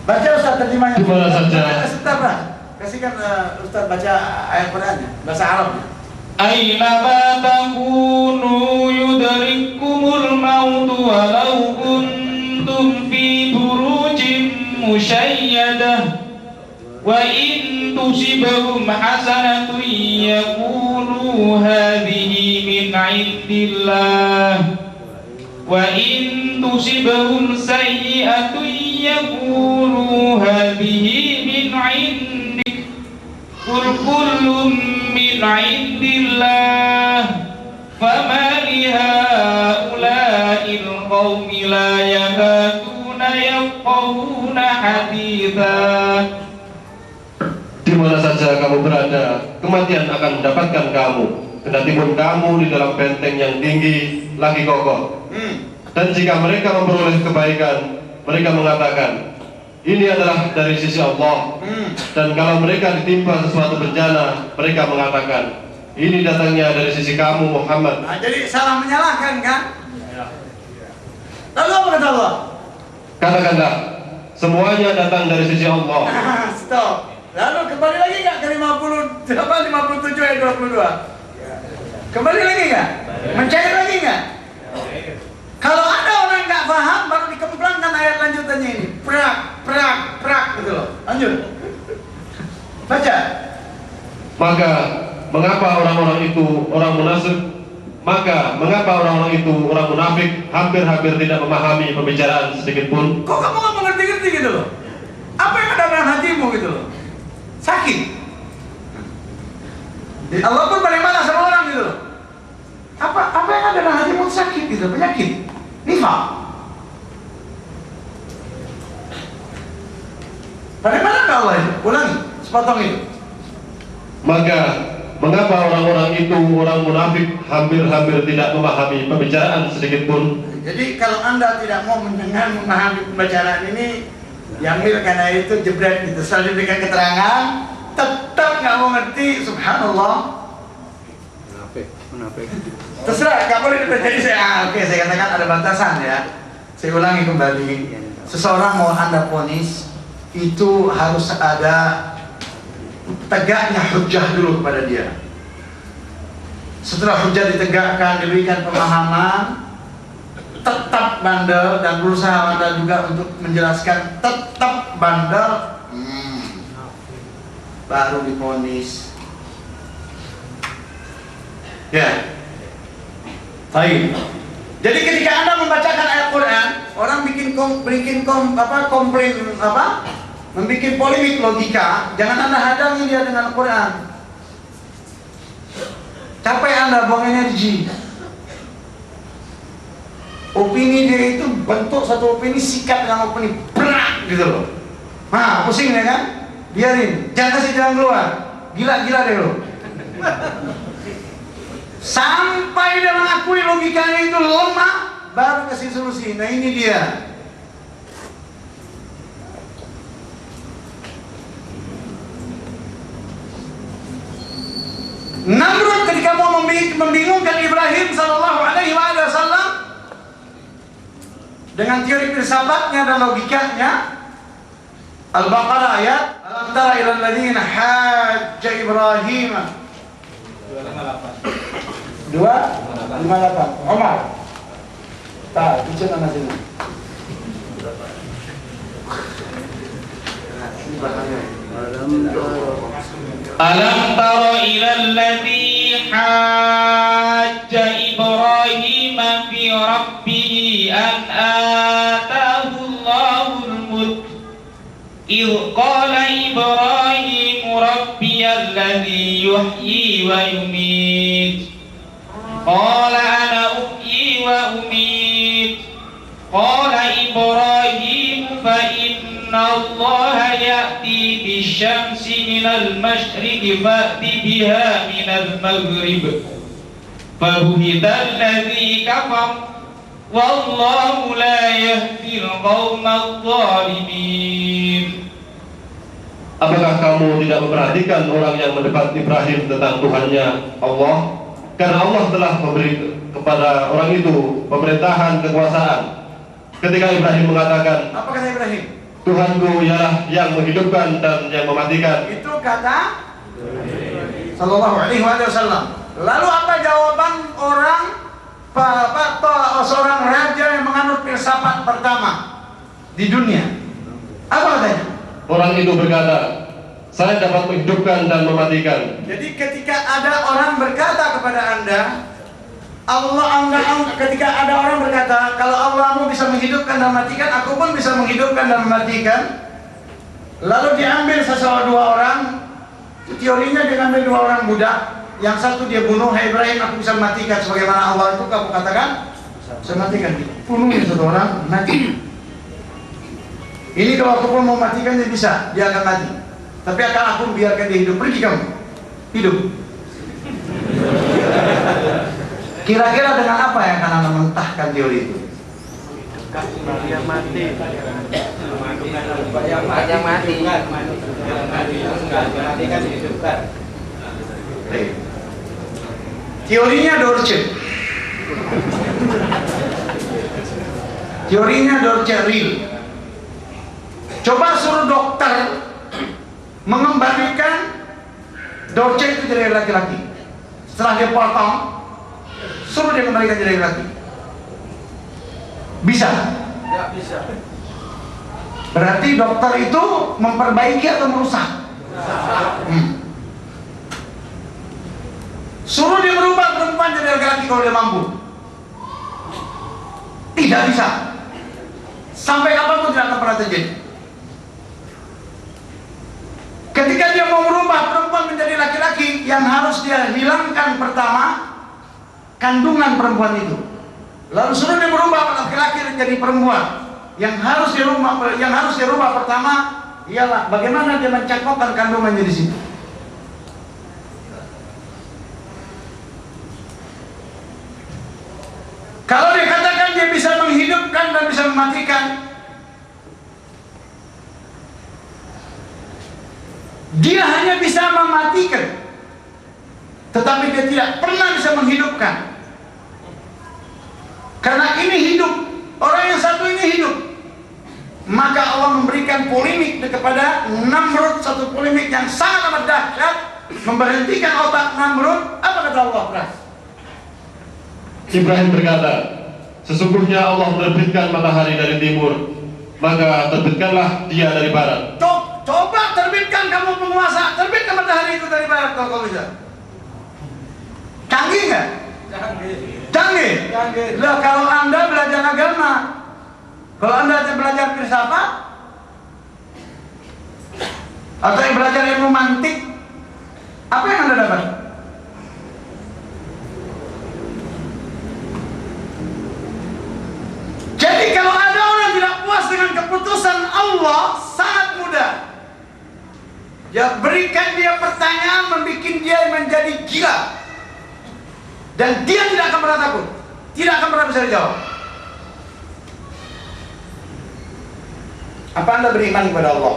Baca Ustaz terjemahnya. Gimana saja? Sebentar, Pras. Kasihkan Ustaz baca ayat Qur'annya, bahasa Arabnya. Aynama takunu yudrikumul mautu walau kuntum fi burujin musyayyadah wa in tusibahum hasanatun yaqulu hadhihi min 'indillah wa in tusibahum sayyi'atun yaqulu hadhihi min 'indik qul kullun min 'indillah fama li haula'il qaumi la yakaduna yafqahuna haditha. Di mana saja kamu berada, kematian akan mendapatkan kamu. Kendati pun kamu di dalam benteng yang tinggi lagi kokoh. Dan jika mereka memperoleh kebaikan, mereka mengatakan, ini adalah dari sisi Allah. Dan kalau mereka ditimpa sesuatu bencana, mereka mengatakan, ini datangnya dari sisi kamu Muhammad. Nah, jadi salah menyalahkan kan? Lalu apa kata Allah? Katakanlah, semuanya datang dari sisi Allah. Stop. Lalu kembali lagi nggak ke 57 ayat 22? Kembali lagi nggak? Mencair lagi nggak? Kalau ada nggak paham, baru dikemplangkan ayat lanjutannya ini. Prak gitu loh. Lanjut. Baca. Maka mengapa orang-orang itu orang munafik hampir-hampir tidak memahami pembicaraan sedikit pun? Kok kamu nggak mengerti-ngerti gitu loh? Apa yang ada dalam hatimu gitu loh? Sakit. Allah pun bagaimana sama orang gitu loh? Apa yang ada dalam hatimu sakit gitu, penyakit, nifaq. Bagaimana Allah itu? Ulangi, sepotong itu. Maka mengapa orang-orang itu orang munafik hampir-hampir tidak memahami pembicaraan sedikit pun? Jadi kalau Anda tidak mau mendengar memahami pembicaraan ini, diambil karena itu jebret gitu. Setelah diberikan keterangan, tetap nggak mau ngerti, subhanallah. Munafik. Terserah, nggak boleh terjadi. Saya katakan ada batasan ya. Saya ulangi kembali. Seseorang mau Anda vonis, itu harus ada tegaknya hujjah dulu kepada dia. Setelah hujjah ditegakkan, diberikan pemahaman, tetap bandel dan berusaha Anda juga untuk menjelaskan tetap bandel, baru divonis. Ya, baik. Jadi ketika Anda membacakan ayat Quran, orang komplain membuat polemik logika, jangan Anda hadangi dia dengan Quran. Capek Anda buang energi. Opini dia itu bentuk satu opini, sikat dengan opini, berat gitu loh. Nah, pusing ya kan? Biarin, jangan kasih jalan keluar. Gila deh lo. Sampai dia mengakui logikanya itu lemah, baru kasih solusi. Nah ini dia. Namrud ketika mau membingungkan Ibrahim sallallahu alaihi wasallam dengan teori filsafatnya dan logikanya, Al-Baqarah ayat alam tara ilal ladzina hajja Ibrahim 258 Umar. Tak, bicara nama sini. Alam tara ilal ladzi hajja Ibrahim fi rabbih an ataahu Allahul mulk idh qala Ibrahim rabbiyal ladzi yuhyi wa yumiit qala ana uhyi wa umiit qala Ibrahim fa inna Allah ya'ti bisyamsi minal masyriqi fa'ti biha minal maghrib fabuhital ladzi kafar wallahu la yahdil qaumadh dhalimin. Apakah kamu tidak memperhatikan orang yang mendebat Ibrahim tentang Tuhannya Allah? Karena Allah telah memberi kepada orang itu pemerintahan, kekuasaan. Ketika Ibrahim mengatakan, apa kata Ibrahim? Tuhanku ialah yang menghidupkan dan yang mematikan. Itu kata sallallahu alaihi wasallam. Lalu apa jawaban seorang raja yang menganut filsafat pertama di dunia? Apa katanya? Orang itu berkata, saya dapat menghidupkan dan mematikan. Jadi ketika ada orang berkata kepada Anda, ketika ada orang berkata, kalau Allahmu bisa menghidupkan dan mematikan, aku pun bisa menghidupkan dan mematikan. Lalu diambil dua orang, teorinya diambil dua orang budak. Yang satu dia bunuh, hai Ibrahim, aku bisa mematikan sebagaimana Allah itu kamu katakan, bisa matikan. Bunuhnya satu orang, mati. Ini kalau aku pun mau matikan dia bisa, dia akan mati. Tapi akan aku biarkan dia hidup. Pergi kamu, hidup. Kira-kira dengan apa yang akan Anda mentahkan teori itu? Yang mati. Teorinya Dorce. Teorinya Dorce real. Coba suruh dokter mengembalikan Dorce itu jadi laki-laki. Setelah dia potong, suruh dia kembalikan jadi laki. Bisa? Tidak bisa. Berarti dokter itu memperbaiki atau merusak? Suruh dia merubah perempuan jadi laki-laki kalau dia mampu. Tidak bisa. Sampai kapanpun tidak akan pernah terjadi. Ketika dia mau merubah perempuan menjadi laki-laki, yang harus dia hilangkan pertama kandungan perempuan itu. Lalu suruh dia merubah laki-laki menjadi perempuan. Yang harus dia rubah pertama ialah bagaimana dia mencakupkan kandungannya di situ. Kalau dikatakan dia bisa menghidupkan dan bisa mematikan, dia hanya bisa mematikan, tetapi dia tidak pernah bisa menghidupkan. Karena ini hidup, orang yang satu ini hidup. Maka Allah memberikan polemik kepada Namrud, satu polemik yang sangat amat dahsyat, memberhentikan otak Namrud. Apa kata Allah? Pras? Ibrahim berkata, sesungguhnya Allah menerbitkan matahari dari timur, maka terbitkanlah dia dari barat. Coba terbitkan kamu penguasa, terbitkan matahari itu dari barat kalau kau bisa. Canggih nggak? Canggih. Lah kalau Anda belajar agama, kalau Anda belajar filsafat, atau yang belajar ilmu mantik, apa yang Anda dapat? Jadi kalau ada orang tidak puas dengan keputusan Allah, sangat mudah. Ya berikan dia pertanyaan, membuat dia menjadi gila. Dan dia tidak akan pernah takut, tidak akan pernah bisa dijawab. Apa Anda beriman kepada Allah?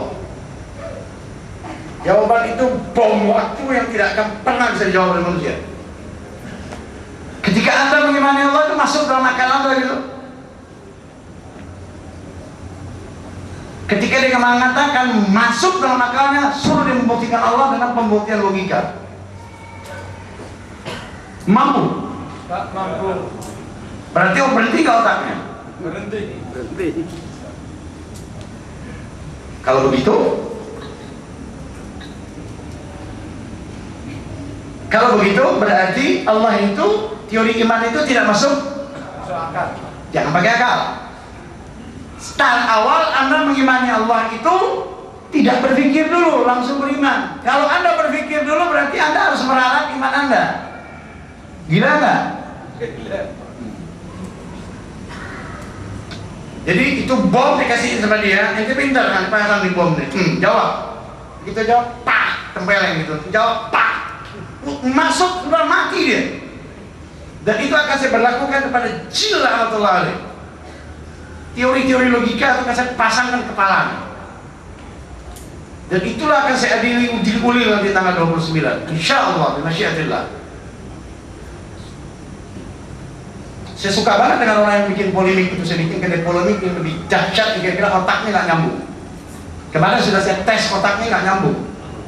Jawaban itu bom waktu yang tidak akan pernah bisa dijawab oleh manusia. Ketika Anda mengimani Allah, itu masuk dalam akal Anda gitu. Ketika dia mengatakan masuk dalam akalnya, suruh dia membuktikan Allah dengan pembuktian logika. Mampu? Tak mampu. Berarti berhenti ke otaknya? Berhenti. Kalau begitu, berarti Allah itu, teori iman itu tidak masuk akal. Jangan pakai akal. Start awal Anda mengimani Allah itu tidak berpikir dulu, langsung beriman. Kalau Anda berpikir dulu, berarti Anda harus meralat iman Anda. Gila nggak? Jadi itu bom dikasih sama dia, itu pintar kan pasang di bom nih. Jawab. Kita jawab, pak, tempeleng gitu. Jawab, pak. Masuk sudah mati dia. Dan itu akan saya berlakukan kepada Jibril alaihi. Teori-teori logika itu akan saya pasangkan kepala. Dan itulah akan saya adili uji ulil nanti tanggal 29. Insyaallah, bimasyiatillah. Saya suka banget dengan orang yang bikin polemik itu. Saya bikin kedai polemik yang lebih dahsyat, kira-kira otaknya nggak nyambung. Kemarin sudah saya tes otaknya nggak nyambung.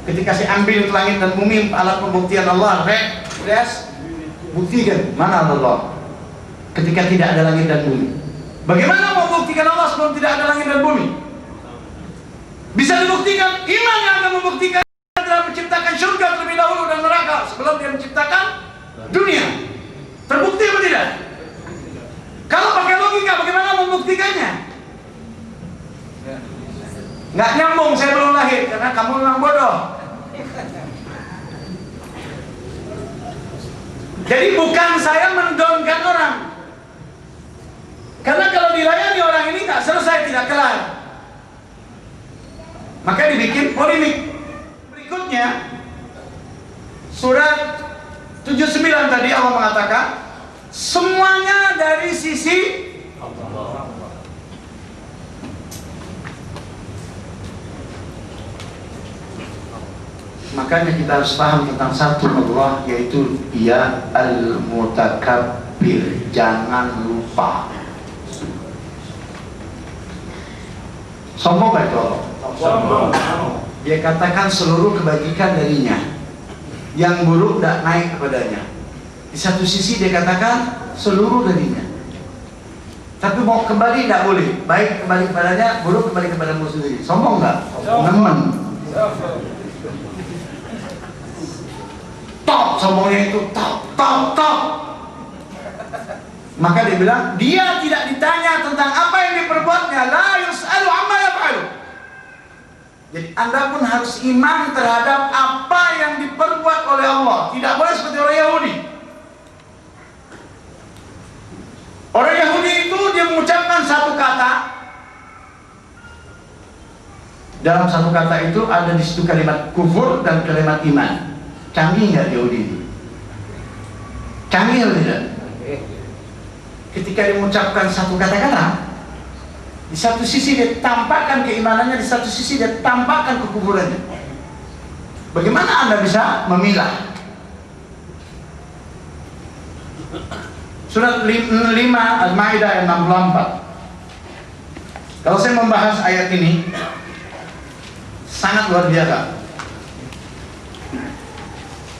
Ketika saya ambil langit dan bumi, alat pembuktian Allah, tes, buktikan mana Allah. Ketika tidak ada langit dan bumi. Bagaimana mau membuktikan Allah sebelum tidak ada langit dan bumi? Bisa dibuktikan, iman yang akan membuktikan telah menciptakan surga terlebih dahulu dan neraka sebelum dia menciptakan dunia. Terbukti apa tidak? Kalau pakai logika, bagaimana membuktikannya? Nggak nyambung, saya belum lahir karena kamu memang bodoh. Jadi bukan saya mendownkan orang, karena kalau dilayani orang ini nggak selesai, tidak kelar. Maka dibikin polemik. Berikutnya surat 79 tadi Allah mengatakan semuanya dari sisi Allah. Makanya kita harus paham tentang satu Allah, yaitu Dia Al-Mutakabbir. Jangan lupa. Sombong gak itu Allah? Sombong. Dia katakan seluruh kebajikan darinya, yang buruk tidak naik kepadanya. Di satu sisi dia katakan seluruh darinya. Tapi mau kembali tidak boleh. Baik kembali kepadanya, buruk kembali kepadamu sendiri. Sombong nggak? Nemen. Top, sombongnya itu top. Maka dia bilang, dia tidak ditanya tentang apa yang diperbuatnya. La yus'alu amma yaf'alu. Jadi Anda pun harus iman terhadap apa yang diperbuat oleh Allah. Tidak boleh seperti orang Yahudi. Orang Yahudi itu dia mengucapkan satu kata. Dalam satu kata itu ada di situ kalimat kufur dan kalimat iman. Canggih nggak Yahudi itu? Canggih atau tidak? Ketika dia mengucapkan satu kata-kata, di satu sisi dia tampakkan keimanannya, di satu sisi dia tampakkan kekufurannya. Bagaimana Anda bisa memilah? Surat 5 Al-Ma'idah ayat 64. Kalau saya membahas ayat ini sangat luar biasa.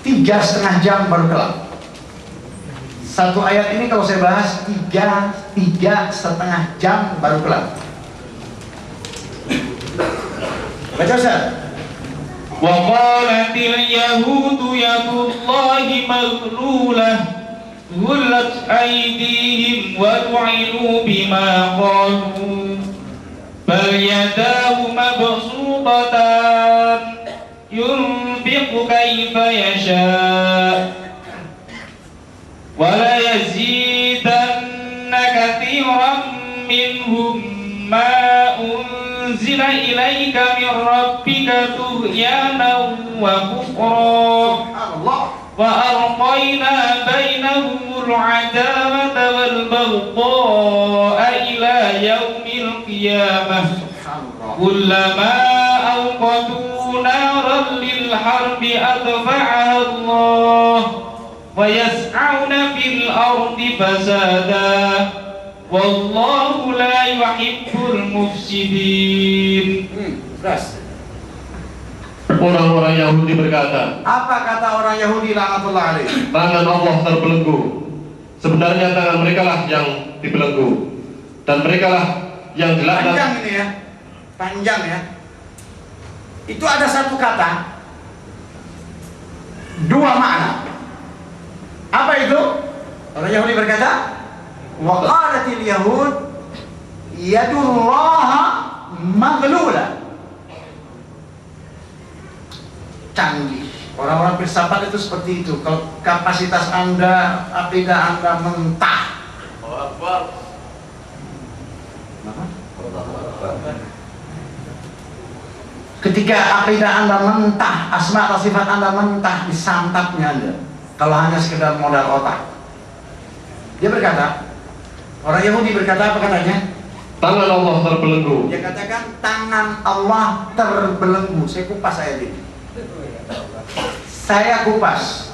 3,5 jam baru kelar. Satu ayat ini kalau saya bahas 3,5 jam baru kelar. Baca Ustaz. Wa qalatil yahudu yadullahi maghlulah ghullat aydihim wa lu'inu bima qalu bal yadahu mabsutatan yunfiqu kayfa yasha wa la yazidanna katsiran minhum ma unzila ilayka min rabbika tughyanan wa kufra wa alqayna bainahumul adawata wal baghdha'a ila yaumil qiyamah kullama awqadu naran lil harbi adfa'aha Allah wa yas'auna fil ardi fasada wallahu la yuhibbul mufsidin. Orang-orang Yahudi berkata, Apa kata orang Yahudi laknatullah alaih? tangan Allah terbelenggu. Sebenarnya tangan mereka lah yang dibelenggu, dan mereka lah yang dilaknat. Panjang ini ya, panjang ya. Itu ada satu kata, dua makna. Apa itu? Orang Yahudi berkata, wa qalatil yahud yadullaha maghlula. Canggih. Orang-orang filsafat itu seperti itu. Kalau kapasitas Anda, akidah Anda mentah. Ketika akidah Anda mentah, asma atau sifat Anda mentah, disantapnya Anda. Kalau hanya sekedar modal otak. Dia berkata, orang Yahudi berkata apa katanya? Tangan Allah terbelenggu. Dia katakan tangan Allah terbelenggu. Saya kupas ayat ini. Saya kupas.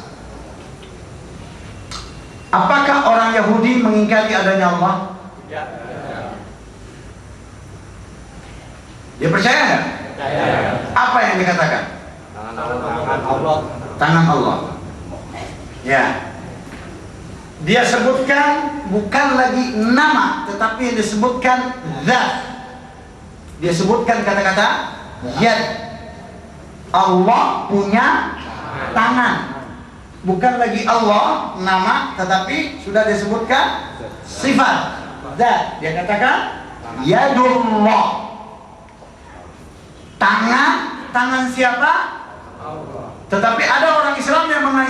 Apakah orang Yahudi mengingkari adanya Allah? Ya. Dia percaya nggak? Apa yang dikatakan? Tangan Allah. Tangan Allah. Ya. Dia sebutkan bukan lagi nama, tetapi yang disebutkan zat. Dia sebutkan kata-kata yad. Allah punya tangan. Bukan lagi Allah nama, tetapi sudah disebutkan sifat zat. Dia katakan yadullah. Tangan siapa? Allah. Tetapi ada orang Islam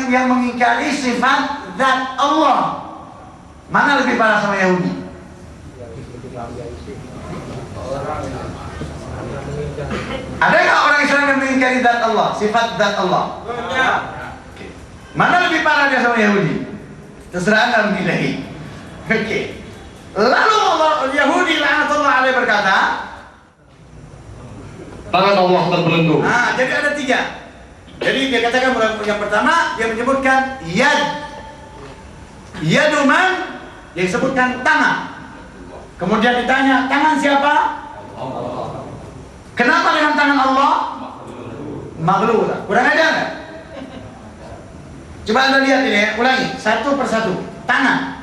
yang mengingkari sifat zat Allah. Mana lebih parah sama Yahudi? Ada nggak orang Islam yang mengingkari zat Allah, sifat zat Allah? Mana lebih parah dia sama Yahudi? Terserah Anda menilai. Oke. Lalu Allah Yahudi laknatullah alaih berkata, Tangan Allah terbelenggu. nah, jadi ada 3. Jadi dia katakan yang pertama dia menyebutkan yad. Yaduman dia sebutkan tangan. Kemudian ditanya tangan siapa? Allah. Kenapa dengan tangan Allah? Maghlula. Kurang ajar nggak? Coba Anda lihat ini ya, ulangi satu persatu. Tangan.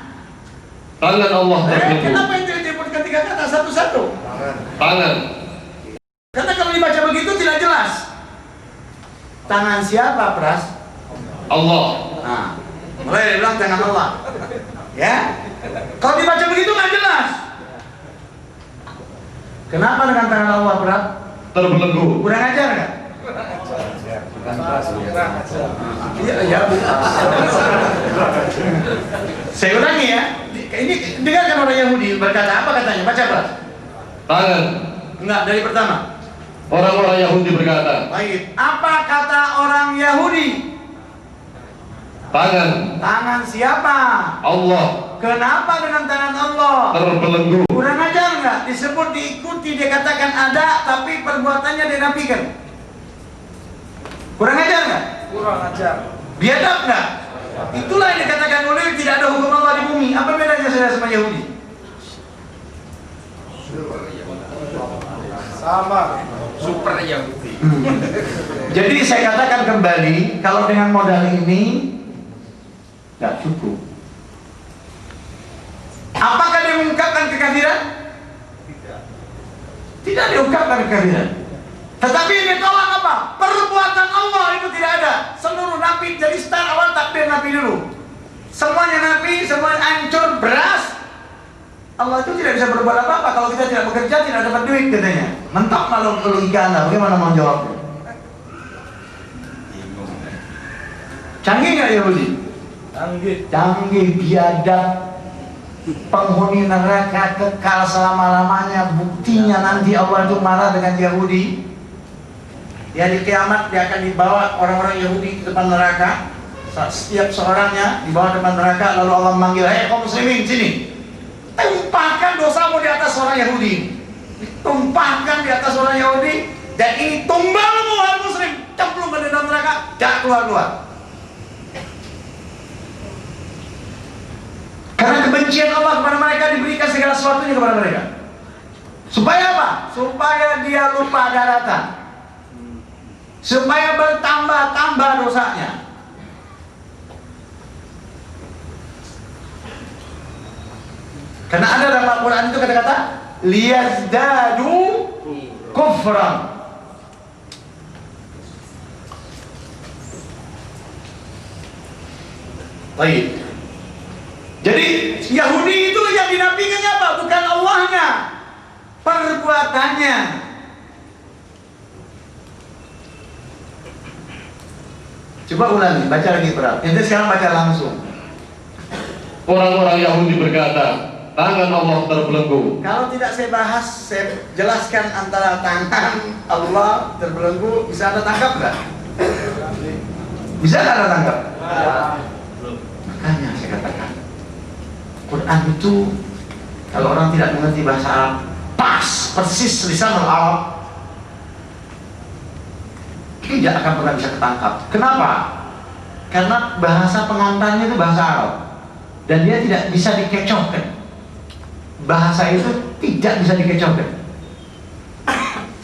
Tangan Allah terbelenggu. Kenapa itu ketiga kata satu-satu? Tangan. Karena kalau dibaca begitu tidak jelas. Tangan siapa, Pras? Allah. Nah, mulai bilang tangan Allah. Ya? Kalau dibaca begitu nggak jelas. Kenapa dengan tangan Allah, Pras? Terbelenggu. Kurang ajar nggak? Iya, saya ulangi ya. Ini dengarkan orang Yahudi berkata apa katanya? Baca, Pras. Tangan. Enggak, dari pertama. Orang-orang Yahudi berkata, Baik. Apa kata orang Yahudi? tangan Tangan siapa? Allah Kenapa dengan tangan Allah? terbelenggu. Kurang ajar nggak? Disebut diikuti, dia katakan ada, tapi perbuatannya dinafikan. Kurang ajar nggak? Kurang ajar. Biadab nggak? Itulah yang dikatakan oleh tidak ada hukum Allah di bumi. Apa bedanya saudara sama Yahudi? Sama. Super Yahudi. Jadi saya katakan kembali, kalau dengan modal ini nggak cukup. Apakah dia mengungkapkan kekafiran? Tidak diungkapkan kekafiran. Tetapi yang ditolak apa? Perbuatan Allah itu tidak ada. Seluruh nabi dari start awal takbir nabi dulu. Semuanya nabi, semuanya hancur, beras. Allah itu tidak bisa berbuat apa-apa kalau kita tidak bekerja, tidak dapat duit katanya. Mentok kalau logika Anda, bagaimana mau jawabnya? Canggih nggak Yahudi? Canggih, biadab, penghuni neraka kekal selama-lamanya. Buktinya nanti Allah itu marah dengan Yahudi. Ya di kiamat dia akan dibawa orang-orang Yahudi ke depan neraka. Setiap seorangnya dibawa ke depan neraka, lalu Allah memanggil, "Hei kaum muslimin, sini. Tumpahkan dosamu di atas orang Yahudi." Tumpahkan di atas orang Yahudi, dan ini tumbalmu wahai muslim, cemplung ke dalam neraka, jangan keluar-keluar. Karena kebencian Allah kepada mereka diberikan segala sesuatunya kepada mereka. Supaya apa? Supaya dia lupa daratan. Supaya bertambah-tambah dosanya. Karena ada dalam Al-Quran itu kata-kata liyazdadu kufran. Baik. Jadi Yahudi itu yang dinafikannya apa? Bukan Allahnya, perbuatannya. Coba ulangi, baca lagi berat. Nanti sekarang baca langsung. Orang-orang Yahudi berkata, tangan Allah terbelenggu. Kalau tidak saya bahas, saya jelaskan antara tangan Allah terbelenggu, bisa Anda tangkap nggak? Bisa nggak Anda tangkap? Makanya saya katakan, Quran itu kalau orang tidak mengerti bahasa Arab, pas, persis lisan Arab, tidak akan pernah bisa ketangkap. Kenapa? Karena bahasa pengantarnya itu bahasa Arab, dan dia tidak bisa dikecohkan. Bahasa itu tidak bisa dikecohkan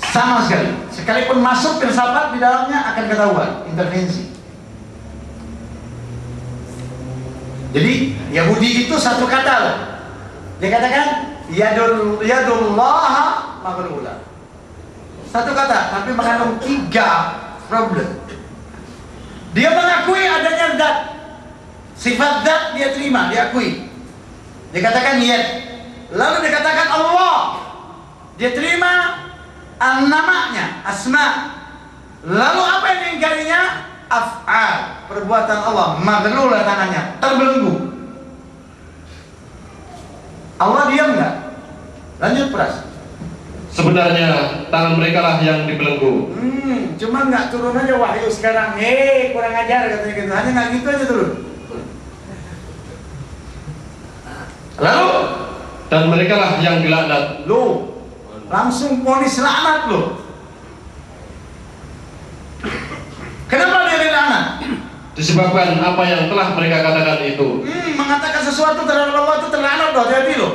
sama sekali. Sekalipun masuk filsafat di dalamnya akan ketahuan intervensi. Jadi Yahudi itu satu kata loh. Dia katakan yadullah maghlula. Satu kata tapi mengandung 3 problem. Dia mengakui adanya zat. Sifat zat dia terima, dia akui. Dia katakan yad. Lalu dikatakan Allah, dia terima namanya, asma. Lalu apa yang diingkarinya? Af'al, perbuatan Allah, maghlula tangannya, terbelenggu. Allah diam nggak? Lanjut Pras. Sebenarnya tangan mereka lah yang dibelenggu. Cuma nggak turun aja wahyu sekarang. Hei, kurang ajar katanya gitu. Hanya nggak gitu aja turun. Lalu Dan mereka lah yang dilaknat. lo langsung vonis laknat lo. Kenapa dia dilaknat? Disebabkan apa yang telah mereka katakan itu. Mengatakan sesuatu terhadap Allah itu terlaknat loh, jadi lo.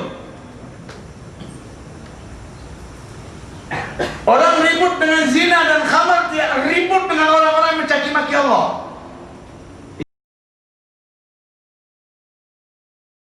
Orang ribut dengan zina dan khamar, dia ribut dengan orang-orang yang mencaci maki Allah.